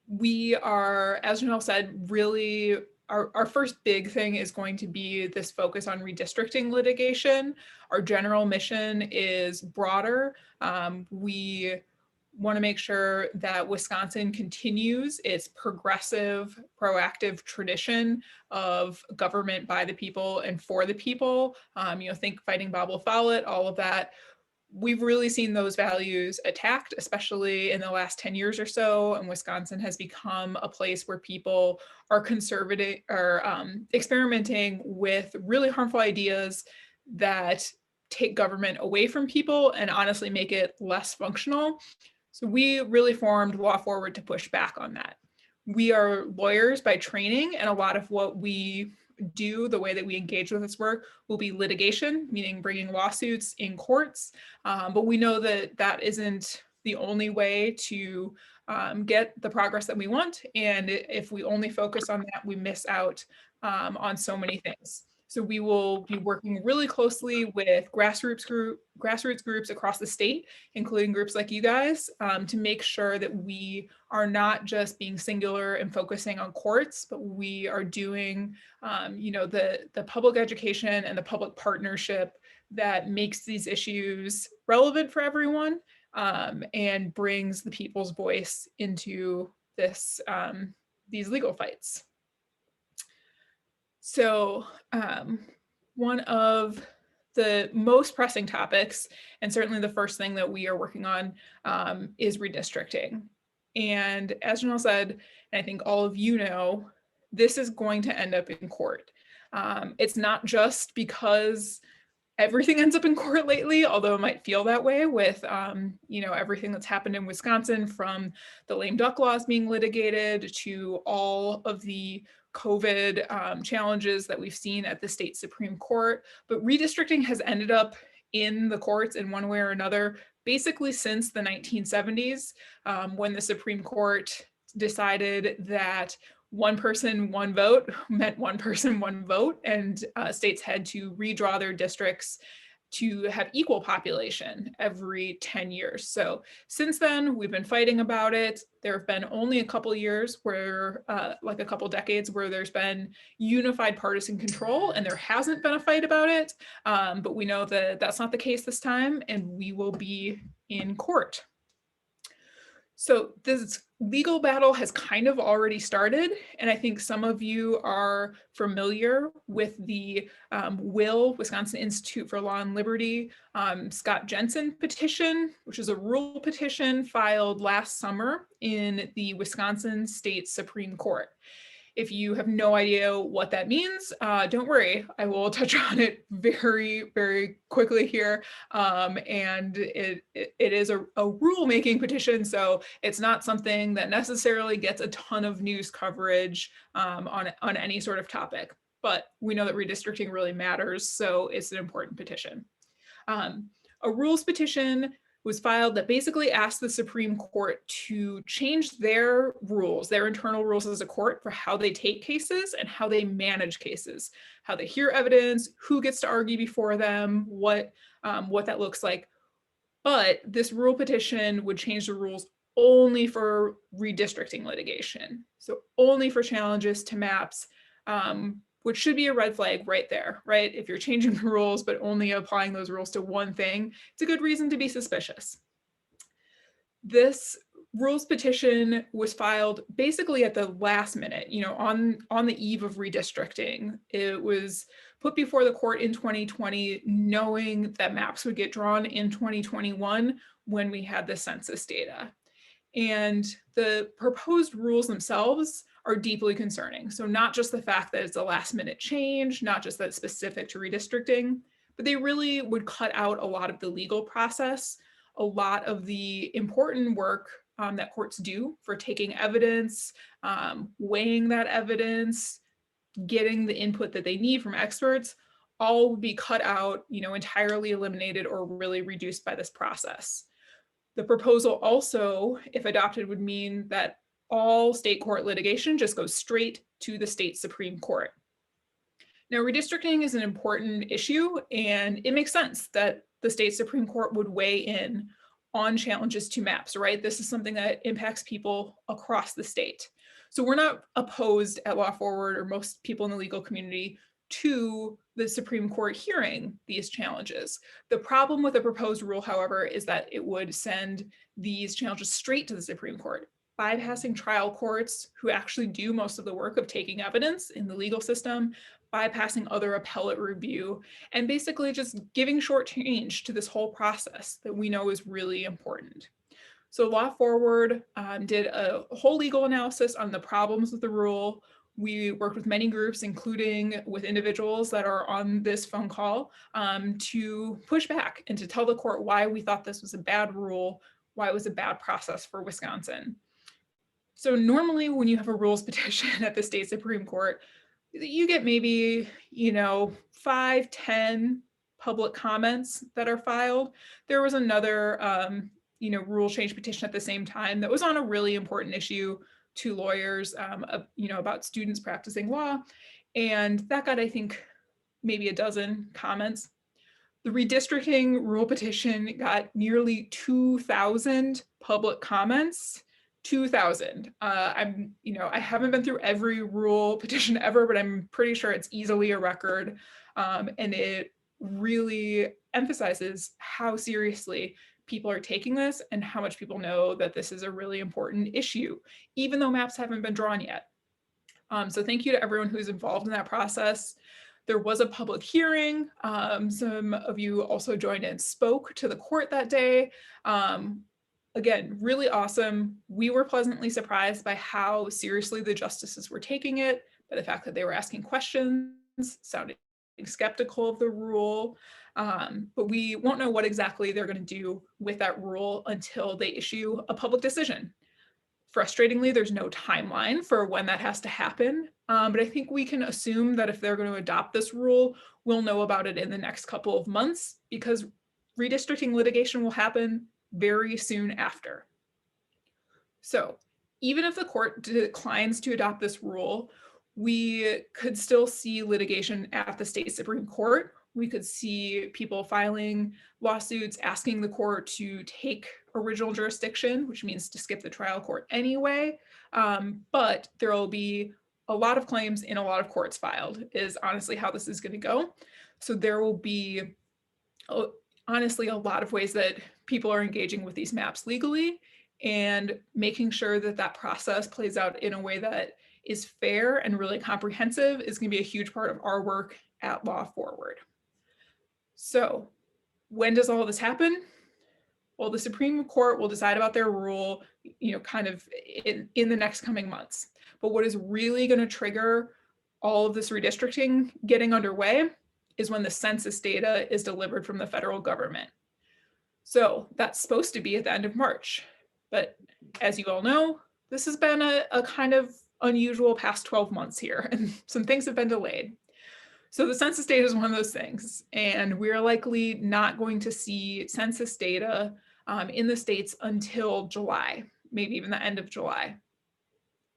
We are, as Janelle said, really our first big thing is going to be this focus on redistricting litigation. Our general mission is broader. We want to make sure that Wisconsin continues its progressive, proactive tradition of government by the people and for the people. Think fighting Bob will Follett, all of that. We've really seen those values attacked, especially in the last 10 years or so, and Wisconsin has become a place where people are conservative or experimenting with really harmful ideas that take government away from people and honestly make it less functional. So we really formed Law Forward to push back on that. We are lawyers by training, and a lot of what we do, the way that we engage with this work, will be litigation, meaning bringing lawsuits in courts. But we know that that isn't the only way to get the progress that we want. And if we only focus on that, we miss out on so many things. So we will be working really closely with grassroots groups across the state, including groups like you guys, to make sure that we are not just being singular and focusing on courts, but we are doing, the public education and the public partnership that makes these issues relevant for everyone, and brings the people's voice into these legal fights. So one of the most pressing topics, and certainly the first thing that we are working on, is redistricting. And as Janelle said, and I think all of you know, this is going to end up in court. It's not just because everything ends up in court lately, although it might feel that way with everything that's happened in Wisconsin, from the lame duck laws being litigated to all of the COVID challenges that we've seen at the state Supreme Court. But redistricting has ended up in the courts in one way or another, basically since the 1970s, when the Supreme Court decided that one person, one vote meant one person, one vote, and states had to redraw their districts to have equal population every 10 years. So since then, we've been fighting about it. There have been only a couple years where, like a couple decades, where there's been unified partisan control and there hasn't been a fight about it. But we know that that's not the case this time, and we will be in court. So this legal battle has kind of already started, and I think some of you are familiar with the WIL, Wisconsin Institute for Law and Liberty, Scott Jensen petition, which is a rule petition filed last summer in the Wisconsin State Supreme Court. If you have no idea what that means, don't worry, I will touch on it very, very quickly here. And it is a rulemaking petition, so it's not something that necessarily gets a ton of news coverage on any sort of topic. But we know that redistricting really matters, so it's an important petition. A rules petition was filed that basically asked the Supreme Court to change their rules, their internal rules as a court, for how they take cases and how they manage cases, how they hear evidence, who gets to argue before them, what that looks like. But this rule petition would change the rules only for redistricting litigation. So only for challenges to maps, which should be a red flag right there, right? If you're changing the rules, but only applying those rules to one thing, it's a good reason to be suspicious. This rules petition was filed basically at the last minute, on the eve of redistricting. It was put before the court in 2020, knowing that maps would get drawn in 2021 when we had the census data. And the proposed rules themselves are deeply concerning. So not just the fact that it's a last minute change, not just that it's specific to redistricting, but they really would cut out a lot of the legal process, a lot of the important work that courts do for taking evidence, weighing that evidence, getting the input that they need from experts, all would be cut out, entirely eliminated or really reduced by this process. The proposal also, if adopted, would mean that all state court litigation just goes straight to the state Supreme Court. Now, redistricting is an important issue, and it makes sense that the state Supreme Court would weigh in on challenges to maps, right? This is something that impacts people across the state. So we're not opposed at Law Forward, or most people in the legal community, to the Supreme Court hearing these challenges. The problem with the proposed rule, however, is that it would send these challenges straight to the Supreme Court, bypassing trial courts who actually do most of the work of taking evidence in the legal system, bypassing other appellate review, and basically just giving short change to this whole process that we know is really important. So Law Forward did a whole legal analysis on the problems with the rule. We worked with many groups, including with individuals that are on this phone call, to push back and to tell the court why we thought this was a bad rule, why it was a bad process for Wisconsin. So normally when you have a rules petition at the state Supreme Court, you get maybe, 5-10 public comments that are filed. There was another, rule change petition at the same time that was on a really important issue to lawyers, about students practicing law. And that got, I think, maybe a dozen comments. The redistricting rule petition got nearly 2,000 public comments. 2,000. I haven't been through every rule petition ever, but I'm pretty sure it's easily a record. And it really emphasizes how seriously people are taking this and how much people know that this is a really important issue, even though maps haven't been drawn yet. So thank you to everyone who's involved in that process. There was a public hearing. Some of you also joined and spoke to the court that day. Again, really awesome. We were pleasantly surprised by how seriously the justices were taking it, by the fact that they were asking questions, sounding skeptical of the rule. But we won't know what exactly they're going to do with that rule until they issue a public decision. Frustratingly, there's no timeline for when that has to happen. But I think we can assume that if they're going to adopt this rule, we'll know about it in the next couple of months, because redistricting litigation will happen very soon after. So even if the court declines to adopt this rule, we could still see litigation at the state Supreme Court. We could see people filing lawsuits asking the court to take original jurisdiction, which means to skip the trial court anyway. But there will be a lot of claims in a lot of courts filed, is honestly how this is going to go. So there will be honestly a lot of ways that people are engaging with these maps legally. and making sure that that process plays out in a way that is fair and really comprehensive is going to be a huge part of our work at Law Forward. So when does all this happen? Well, the Supreme Court will decide about their rule, kind of in the next coming months. But what is really going to trigger all of this redistricting getting underway is when the census data is delivered from the federal government. So that's supposed to be at the end of March. But as you all know, this has been a kind of unusual past 12 months here, and some things have been delayed. So the census data is one of those things, and we're likely not going to see census data in the states until July, maybe even the end of July.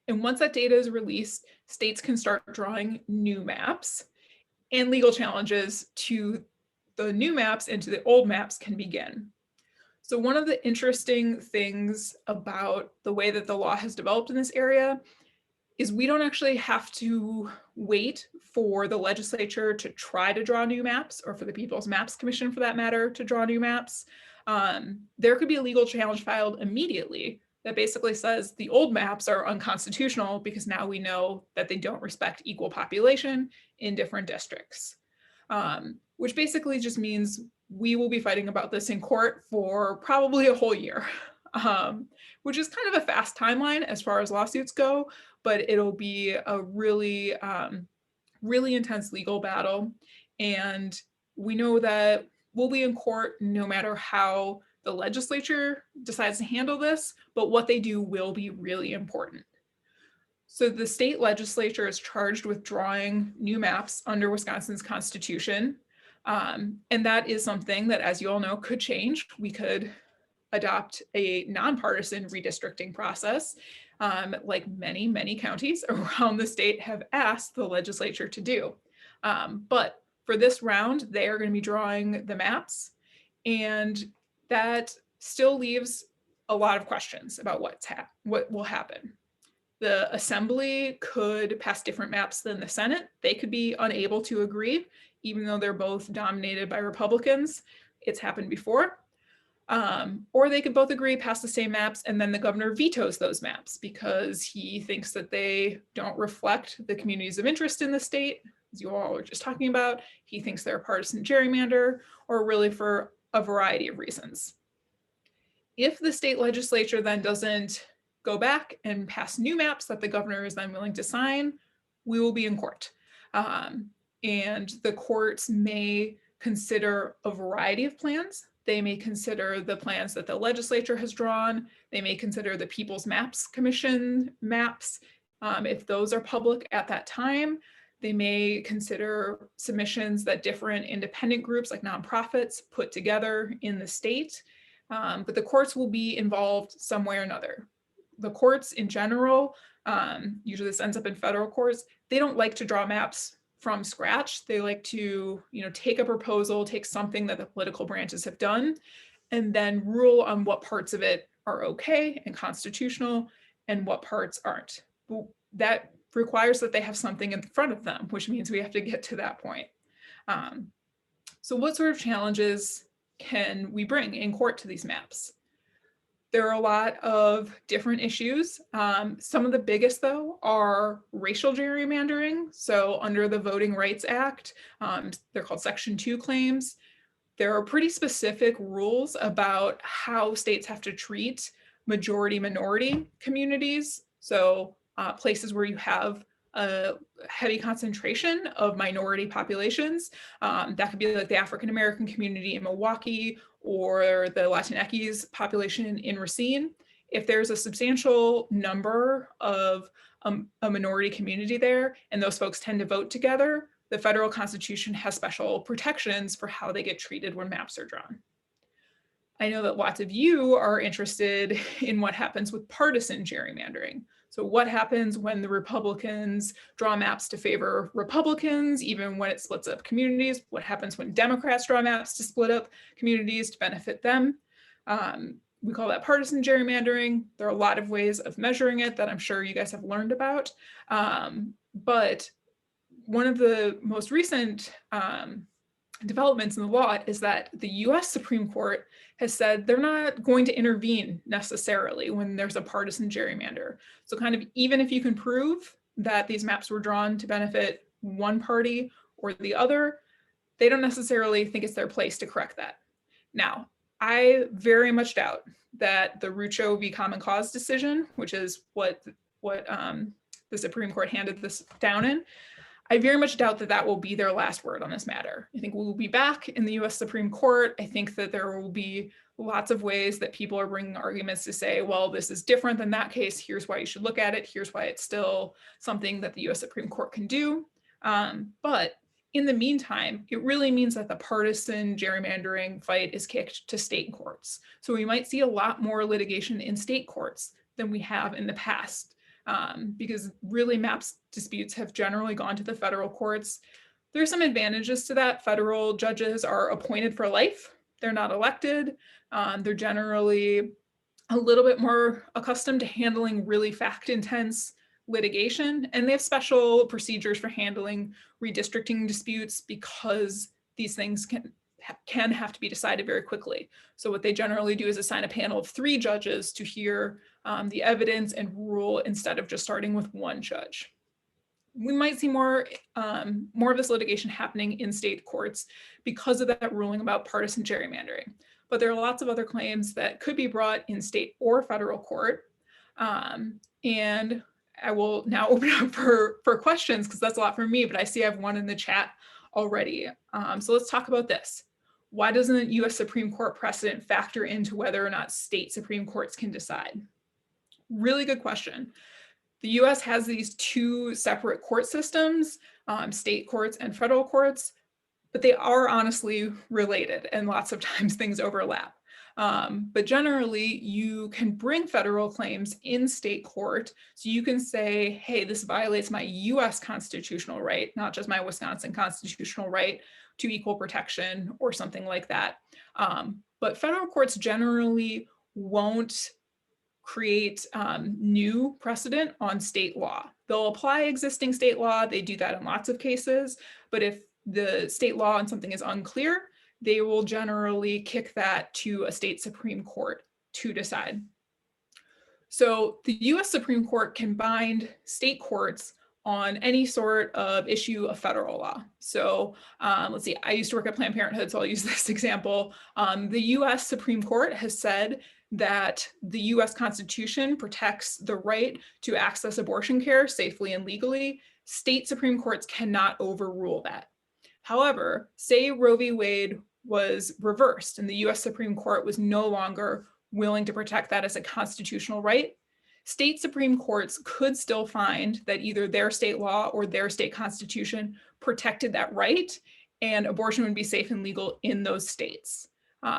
And once that data is released, states can start drawing new maps, and legal challenges to the new maps and to the old maps can begin. So one of the interesting things about the way that the law has developed in this area is we don't actually have to wait for the legislature to try to draw new maps, or for the People's Maps Commission, for that matter, to draw new maps. There could be a legal challenge filed immediately that basically says the old maps are unconstitutional because now we know that they don't respect equal population in different districts, which basically just means we will be fighting about this in court for probably a whole year, which is kind of a fast timeline as far as lawsuits go, but it'll be a really, really intense legal battle. And we know that we'll be in court no matter how the legislature decides to handle this, but what they do will be really important. So the state legislature is charged with drawing new maps under Wisconsin's Constitution. And that is something that, as you all know, could change. We could adopt a nonpartisan redistricting process, like many, many counties around the state have asked the legislature to do. But for this round, they are going to be drawing the maps, and that still leaves a lot of questions about what will happen. The Assembly could pass different maps than the Senate. They could be unable to agree, even though they're both dominated by Republicans. It's happened before. Or they could both agree, pass the same maps, and then the governor vetoes those maps because he thinks that they don't reflect the communities of interest in the state, as you all were just talking about. He thinks they're a partisan gerrymander, or really for a variety of reasons. If the state legislature then doesn't go back and pass new maps that the governor is then willing to sign, we will be in court. And the courts may consider a variety of plans. They may consider the plans that the legislature has drawn. They may consider the People's Maps Commission maps, if those are public at that time. They may consider submissions that different independent groups like nonprofits put together in the state. But the courts will be involved some way or another. The courts in general, usually this ends up in federal courts, they don't like to draw maps from scratch. They like to, take a proposal, take something that the political branches have done, and then rule on what parts of it are okay and constitutional and what parts aren't. That requires that they have something in front of them, which means we have to get to that point. So what sort of challenges can we bring in court to these maps? There are a lot of different issues. Some of the biggest, though, are racial gerrymandering. So under the Voting Rights Act, they're called Section 2 claims. There are pretty specific rules about how states have to treat majority-minority communities. So places where you have a heavy concentration of minority populations. That could be like the African-American community in Milwaukee or the Latinx population in Racine. If there's a substantial number of a minority community there, and those folks tend to vote together, the federal Constitution has special protections for how they get treated when maps are drawn. I know that lots of you are interested in what happens with partisan gerrymandering. So what happens when the Republicans draw maps to favor Republicans, even when it splits up communities? What happens when Democrats draw maps to split up communities to benefit them? We call that partisan gerrymandering. There are a lot of ways of measuring it that I'm sure you guys have learned about. But one of the most recent developments in the law is that the US Supreme Court has said they're not going to intervene necessarily when there's a partisan gerrymander. So kind of even if you can prove that these maps were drawn to benefit one party or the other, they don't necessarily think it's their place to correct that. Now, I very much doubt that the Rucho v. Common Cause decision, which is what the Supreme Court handed this down in, I very much doubt that that will be their last word on this matter. I think we'll be back in the US Supreme Court. I think that there will be lots of ways that people are bringing arguments to say, well, this is different than that case. Here's why you should look at it. Here's why it's still something that the US Supreme Court can do. But in the meantime, it really means that the partisan gerrymandering fight is kicked to state courts. So we might see a lot more litigation in state courts than we have in the past. Because really maps disputes have generally gone to the federal courts. There's some advantages to that. Federal judges are appointed for life. They're not elected. They're generally a little bit more accustomed to handling really fact-intense litigation, and they have special procedures for handling redistricting disputes because these things can have to be decided very quickly. So what they generally do is assign a panel of 3 judges to hear the evidence and rule instead of just starting with one judge. We might see more of this litigation happening in state courts because of that ruling about partisan gerrymandering. But there are lots of other claims that could be brought in state or federal court. And I will now open up for questions because that's a lot for me, but I see I have one in the chat already. So let's talk about this. Why doesn't US Supreme Court precedent factor into whether or not state Supreme Courts can decide? Really good question. The US has these 2 separate court systems, state courts and federal courts, but they are honestly related and lots of times things overlap. But generally, you can bring federal claims in state court. So you can say, hey, this violates my US constitutional right, not just my Wisconsin constitutional right to equal protection or something like that. But federal courts generally won't create new precedent on state law. They'll apply existing state law. They do that in lots of cases. But if the state law on something is unclear, they will generally kick that to a state Supreme Court to decide. So the US Supreme Court can bind state courts on any sort of issue of federal law. So let's see, I used to work at Planned Parenthood, so I'll use this example. The US Supreme Court has said that the US Constitution protects the right to access abortion care safely and legally. State Supreme Courts cannot overrule that. However, say Roe v. Wade was reversed and the US Supreme Court was no longer willing to protect that as a constitutional right, state Supreme Courts could still find that either their state law or their state constitution protected that right, and abortion would be safe and legal in those states.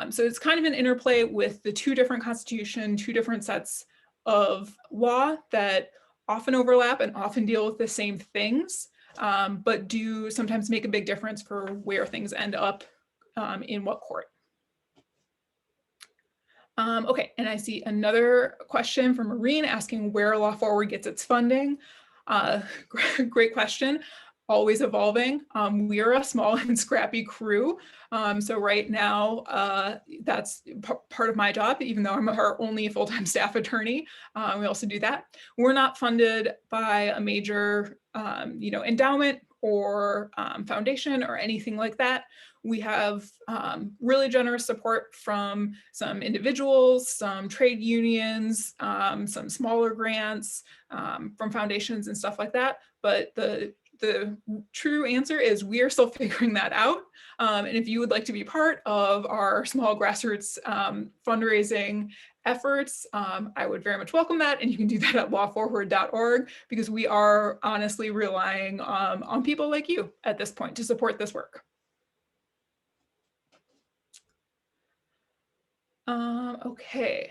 So it's kind of an interplay with the 2 different constitutions, 2 different sets of law that often overlap and often deal with the same things, but do sometimes make a big difference for where things end up in what court. Okay, and I see another question from Maureen asking where Law Forward gets its funding. Great question. Always evolving. We are a small and scrappy crew. So right now, that's part of my job, even though I'm our only full-time staff attorney. We also do that. We're not funded by a major endowment or foundation or anything like that. We have really generous support from some individuals, some trade unions, some smaller grants from foundations and stuff like that. But the true answer is we are still figuring that out. And if you would like to be part of our small grassroots fundraising efforts, I would very much welcome that. And you can do that at lawforward.org because we are honestly relying on people like you at this point to support this work. Okay.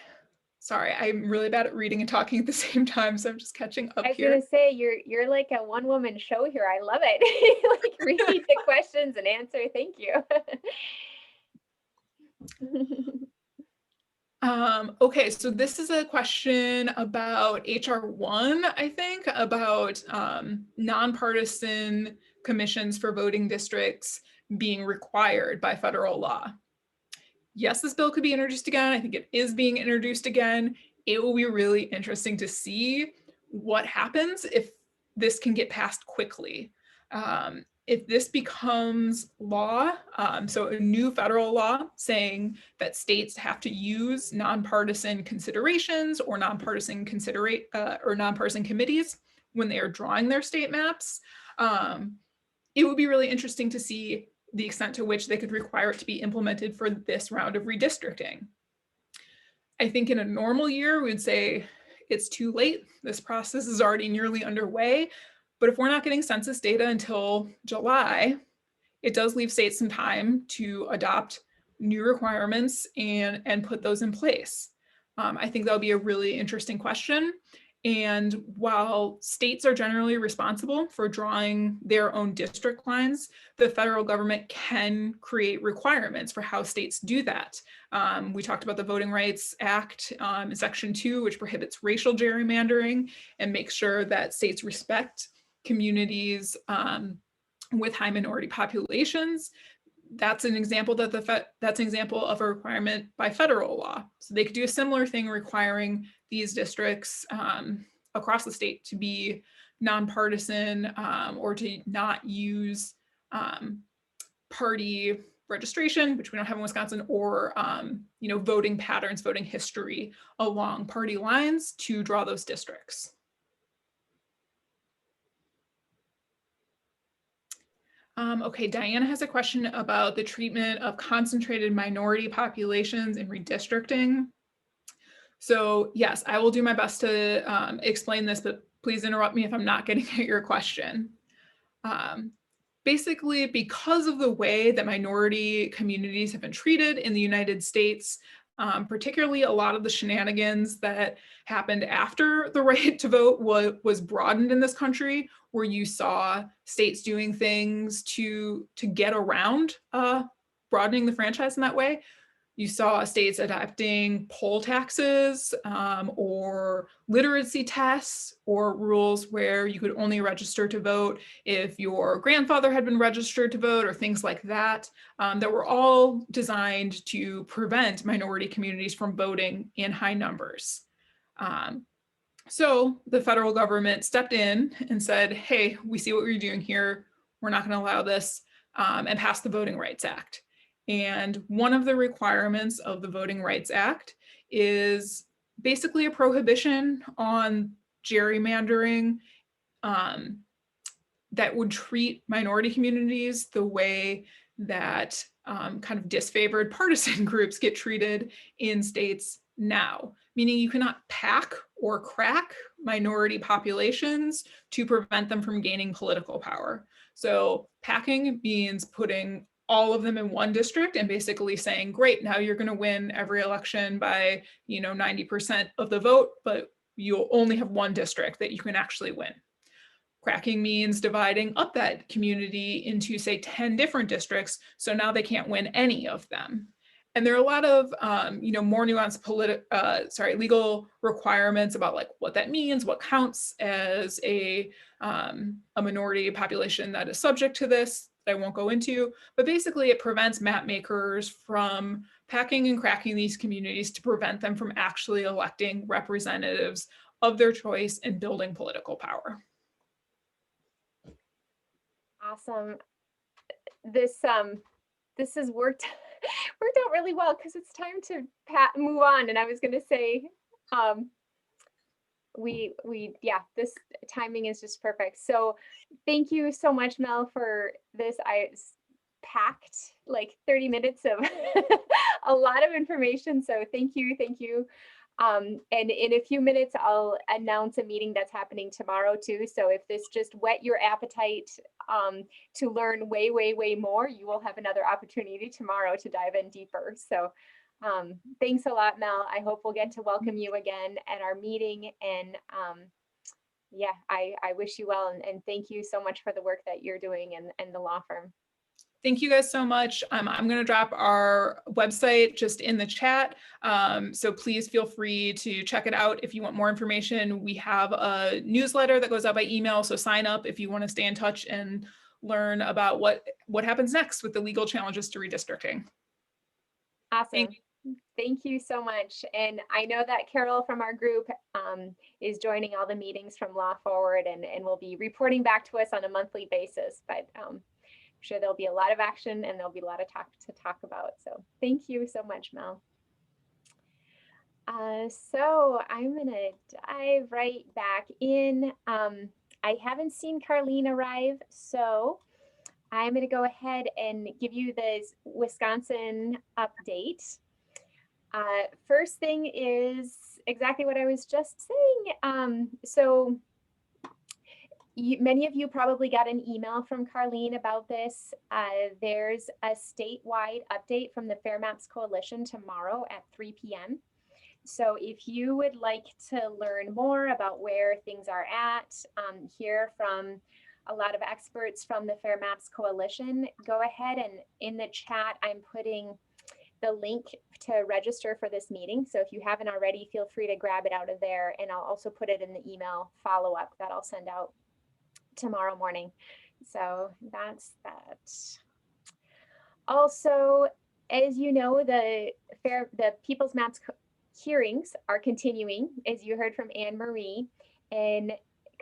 Sorry, I'm really bad at reading and talking at the same time, so I'm just catching up I was here. gonna say you're like a one-woman show here. I love it. Like repeat the questions and answer. Thank you. Okay, so this is a question about HR 1, I think, about nonpartisan commissions for voting districts being required by federal law. Yes, this bill could be introduced again. I think it is being introduced again. It will be really interesting to see what happens if this can get passed quickly. If this becomes law, so a new federal law saying that states have to use nonpartisan considerations or nonpartisan committees when they are drawing their state maps, it would be really interesting to see the extent to which they could require it to be implemented for this round of redistricting. I think in a normal year, we would say it's too late. This process is already nearly underway. But if we're not getting census data until July, it does leave states some time to adopt new requirements and put those in place. I think that'll be a really interesting question. And while states are generally responsible for drawing their own district lines, the federal government can create requirements for how states do that. We talked about the Voting Rights Act in Section 2, which prohibits racial gerrymandering and makes sure that states respect communities with high minority populations. That's an example that's an example of a requirement by federal law. So they could do a similar thing requiring these districts across the state to be nonpartisan or to not use party registration, which we don't have in Wisconsin, or voting patterns, voting history along party lines to draw those districts. Okay, Diana has a question about the treatment of concentrated minority populations in redistricting. So yes, I will do my best to explain this, but please interrupt me if I'm not getting at your question. Basically, because of the way that minority communities have been treated in the United States, particularly a lot of the shenanigans that happened after the right to vote was broadened in this country, where you saw states doing things to get around broadening the franchise in that way. You saw states adopting poll taxes or literacy tests or rules where you could only register to vote if your grandfather had been registered to vote, or things like that, that were all designed to prevent minority communities from voting in high numbers. So the federal government stepped in and said, hey, we see what you're doing here. We're not going to allow this, and passed the Voting Rights Act. And one of the requirements of the Voting Rights Act is basically a prohibition on gerrymandering that would treat minority communities the way that kind of disfavored partisan groups get treated in states now, meaning you cannot pack or crack minority populations to prevent them from gaining political power. So packing means putting all of them in one district and basically saying, great, now you're going to win every election by 90% of the vote, but you'll only have one district that you can actually win. Cracking means dividing up that community into, say, 10 different districts, so now they can't win any of them. And there are a lot of more nuanced legal requirements about like what that means, what counts as a minority population that is subject to this, that I won't go into, but basically it prevents map makers from packing and cracking these communities to prevent them from actually electing representatives of their choice and building political power. Awesome. This has worked out really well, because it's time to move on. And I was going to say, this timing is just perfect. So thank you so much, Mel, for this. I packed like 30 minutes of a lot of information. So thank you. And in a few minutes, I'll announce a meeting that's happening tomorrow too. So if this just whet your appetite to learn way, way, way more, you will have another opportunity tomorrow to dive in deeper. So thanks a lot, Mel. I hope we'll get to welcome you again at our meeting. And I wish you well. And thank you so much for the work that you're doing and the law firm. Thank you guys so much. I'm going to drop our website just in the chat. So please feel free to check it out if you want more information. We have a newsletter that goes out by email. So sign up if you want to stay in touch and learn about what happens next with the legal challenges to redistricting. Awesome. Thank you so much. And I know that Carol from our group is joining all the meetings from Law Forward and will be reporting back to us on a monthly basis. But I'm sure there'll be a lot of action and there'll be a lot of to talk about. So thank you so much, Mel. So I'm going to dive right back in. I haven't seen Carlene arrive, so I'm going to go ahead and give you the Wisconsin update. First thing is exactly what I was just saying. So many of you probably got an email from Carlene about this. There's a statewide update from the Fair Maps Coalition tomorrow at 3 p.m. So if you would like to learn more about where things are at, hear from a lot of experts from the Fair Maps Coalition, go ahead and in the chat, I'm putting the link to register for this meeting. So if you haven't already, feel free to grab it out of there. And I'll also put it in the email follow-up that I'll send out tomorrow morning. So that's that. Also, as you know, the People's Maps hearings are continuing, as you heard from Anne Marie, and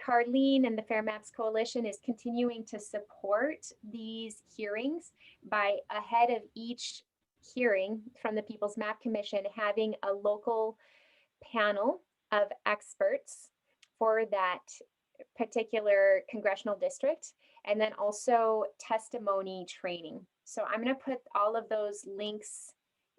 Carlene and the Fair Maps Coalition is continuing to support these hearings by ahead of each hearing from the People's Map Commission having a local panel of experts for that particular congressional district, and then also testimony training. So I'm going to put all of those links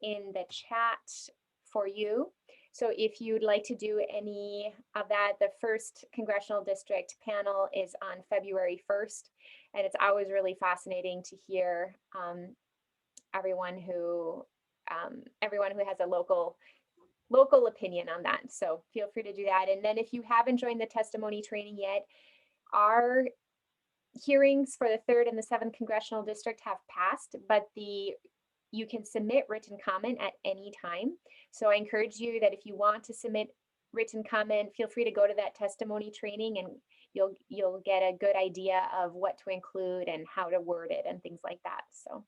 in the chat for you. So if you'd like to do any of that, the first congressional district panel is on February 1st. And it's always really fascinating to hear everyone who has a local opinion on that. So feel free to do that. And then if you haven't joined the testimony training yet, our hearings for the 3rd and the 7th congressional district have passed, but you can submit written comment at any time. So I encourage you that if you want to submit written comment, feel free to go to that testimony training and you'll get a good idea of what to include and how to word it and things like that. So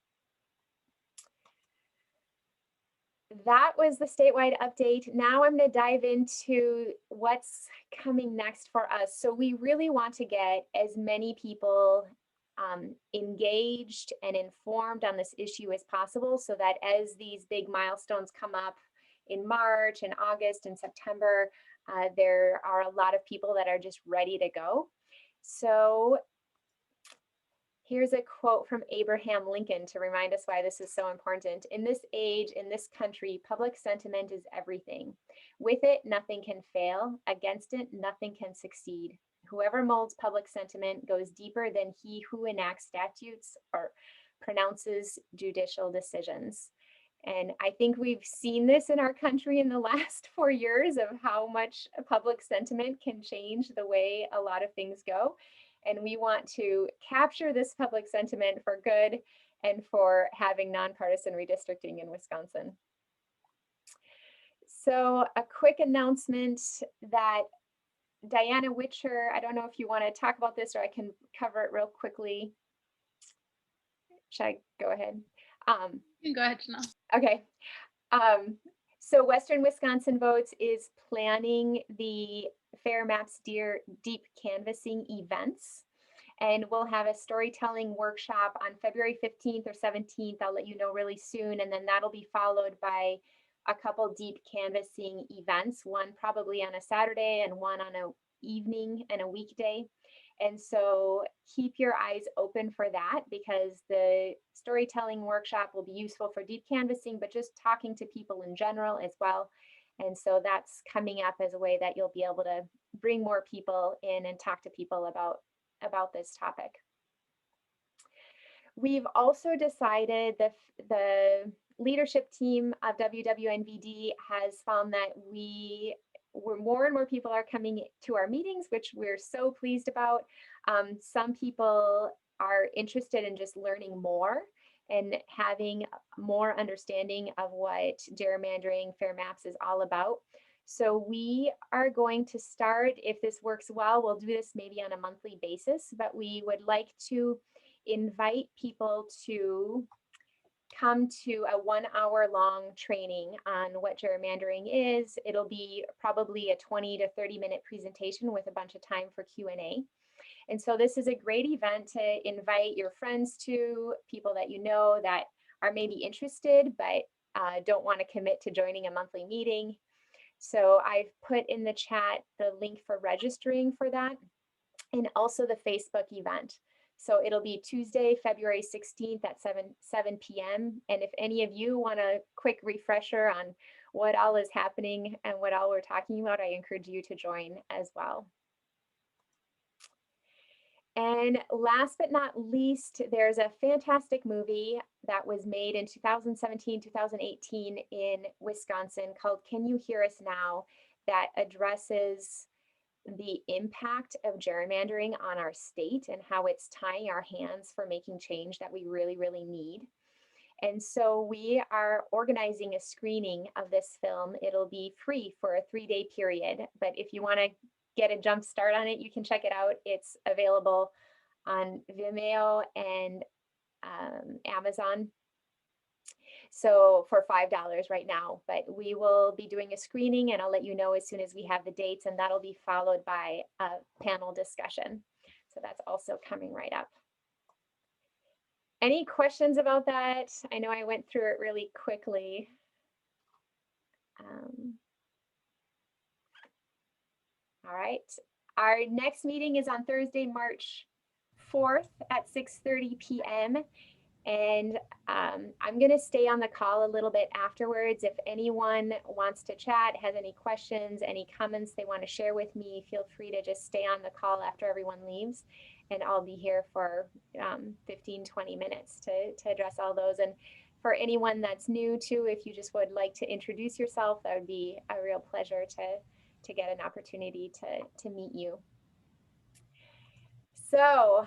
that was the statewide update. Now I'm going to dive into what's coming next for us. So we really want to get as many people engaged and informed on this issue as possible, so that as these big milestones come up in March and August and September, there are a lot of people that are just ready to go. So here's a quote from Abraham Lincoln to remind us why this is so important. In this age, in this country, public sentiment is everything. With it, nothing can fail. Against it, nothing can succeed. Whoever molds public sentiment goes deeper than he who enacts statutes or pronounces judicial decisions. And I think we've seen this in our country in the last 4 years of how much public sentiment can change the way a lot of things go. And we want to capture this public sentiment for good and for having nonpartisan redistricting in Wisconsin. So a quick announcement that Diana Witcher, I don't know if you want to talk about this or I can cover it real quickly. Should I go ahead? You can go ahead, Janelle. Okay. So Western Wisconsin Votes is planning the Fair Maps Deep Canvassing events. And we'll have a storytelling workshop on February 15th or 17th. I'll let you know really soon. And then that'll be followed by a couple deep canvassing events, one probably on a Saturday and one on an evening and a weekday. And so keep your eyes open for that, because the storytelling workshop will be useful for deep canvassing, but just talking to people in general as well. And so that's coming up as a way that you'll be able to bring more people in and talk to people about this topic. We've also decided that the leadership team of WWNVD has found that more and more people are coming to our meetings, which we're so pleased about. Some people are interested in just learning more and having more understanding of what gerrymandering fair maps is all about. So we are going to start, if this works well, we'll do this maybe on a monthly basis, but we would like to invite people to come to a 1 hour long training on what gerrymandering is. It'll be probably a 20 to 30 minute presentation with a bunch of time for Q&A. And so this is a great event to invite your friends to, people that you know that are maybe interested, but don't want to commit to joining a monthly meeting. So I've put in the chat the link for registering for that, and also the Facebook event. So it'll be Tuesday, February 16th at 7 p.m. And if any of you want a quick refresher on what all is happening and what all we're talking about, I encourage you to join as well. And last but not least, there's a fantastic movie that was made in 2017, 2018 in Wisconsin called Can You Hear Us Now? That addresses the impact of gerrymandering on our state and how it's tying our hands for making change that we really, really need. And so we are organizing a screening of this film. It'll be free for a 3-day period, but if you want to get a jump start on it, you can check it out. It's available on Vimeo and Amazon. So for $5 right now, but we will be doing a screening and I'll let you know as soon as we have the dates, and that'll be followed by a panel discussion. So that's also coming right up. Any questions about that? I know I went through it really quickly. All right. Our next meeting is on Thursday, March 4th at 6:30 p.m. And I'm going to stay on the call a little bit afterwards. If anyone wants to chat, has any questions, any comments they want to share with me, feel free to just stay on the call after everyone leaves. And I'll be here for 15, 20 minutes to address all those. And for anyone that's new too, if you just would like to introduce yourself, that would be a real pleasure to get an opportunity to meet you. So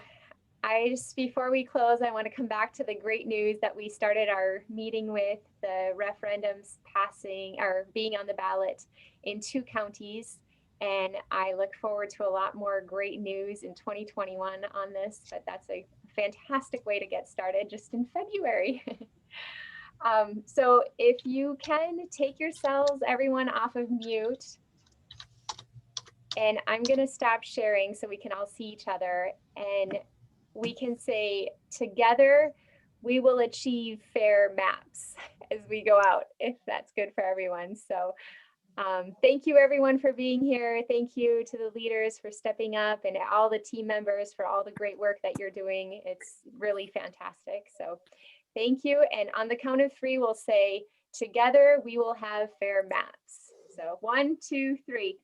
before we close, I want to come back to the great news that we started our meeting with, the referendums passing or being on the ballot in 2 counties. And I look forward to a lot more great news in 2021 on this, but that's a fantastic way to get started just in February. So if you can take yourselves, everyone, off of mute. And I'm going to stop sharing so we can all see each other. And we can say, together, we will achieve fair maps as we go out, if that's good for everyone. So thank you, everyone, for being here. Thank you to the leaders for stepping up and all the team members for all the great work that you're doing. It's really fantastic. So thank you. And on the count of 3, we'll say, together, we will have fair maps. So 1, 2, 3.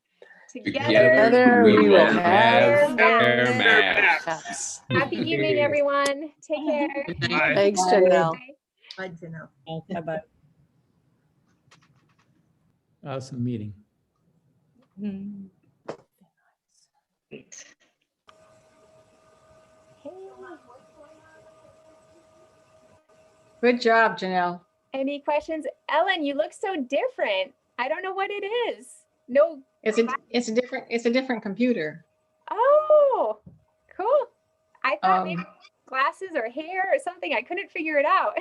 Together we will have fair maps. Happy evening, everyone. Take care. Thanks, Janelle. Bye, Janelle. Bye-bye. Awesome meeting. Good job, Janelle. Any questions? Ellen, you look so different. I don't know what it is. No. It's a different computer. Oh, cool. I thought maybe glasses or hair or something. I couldn't figure it out.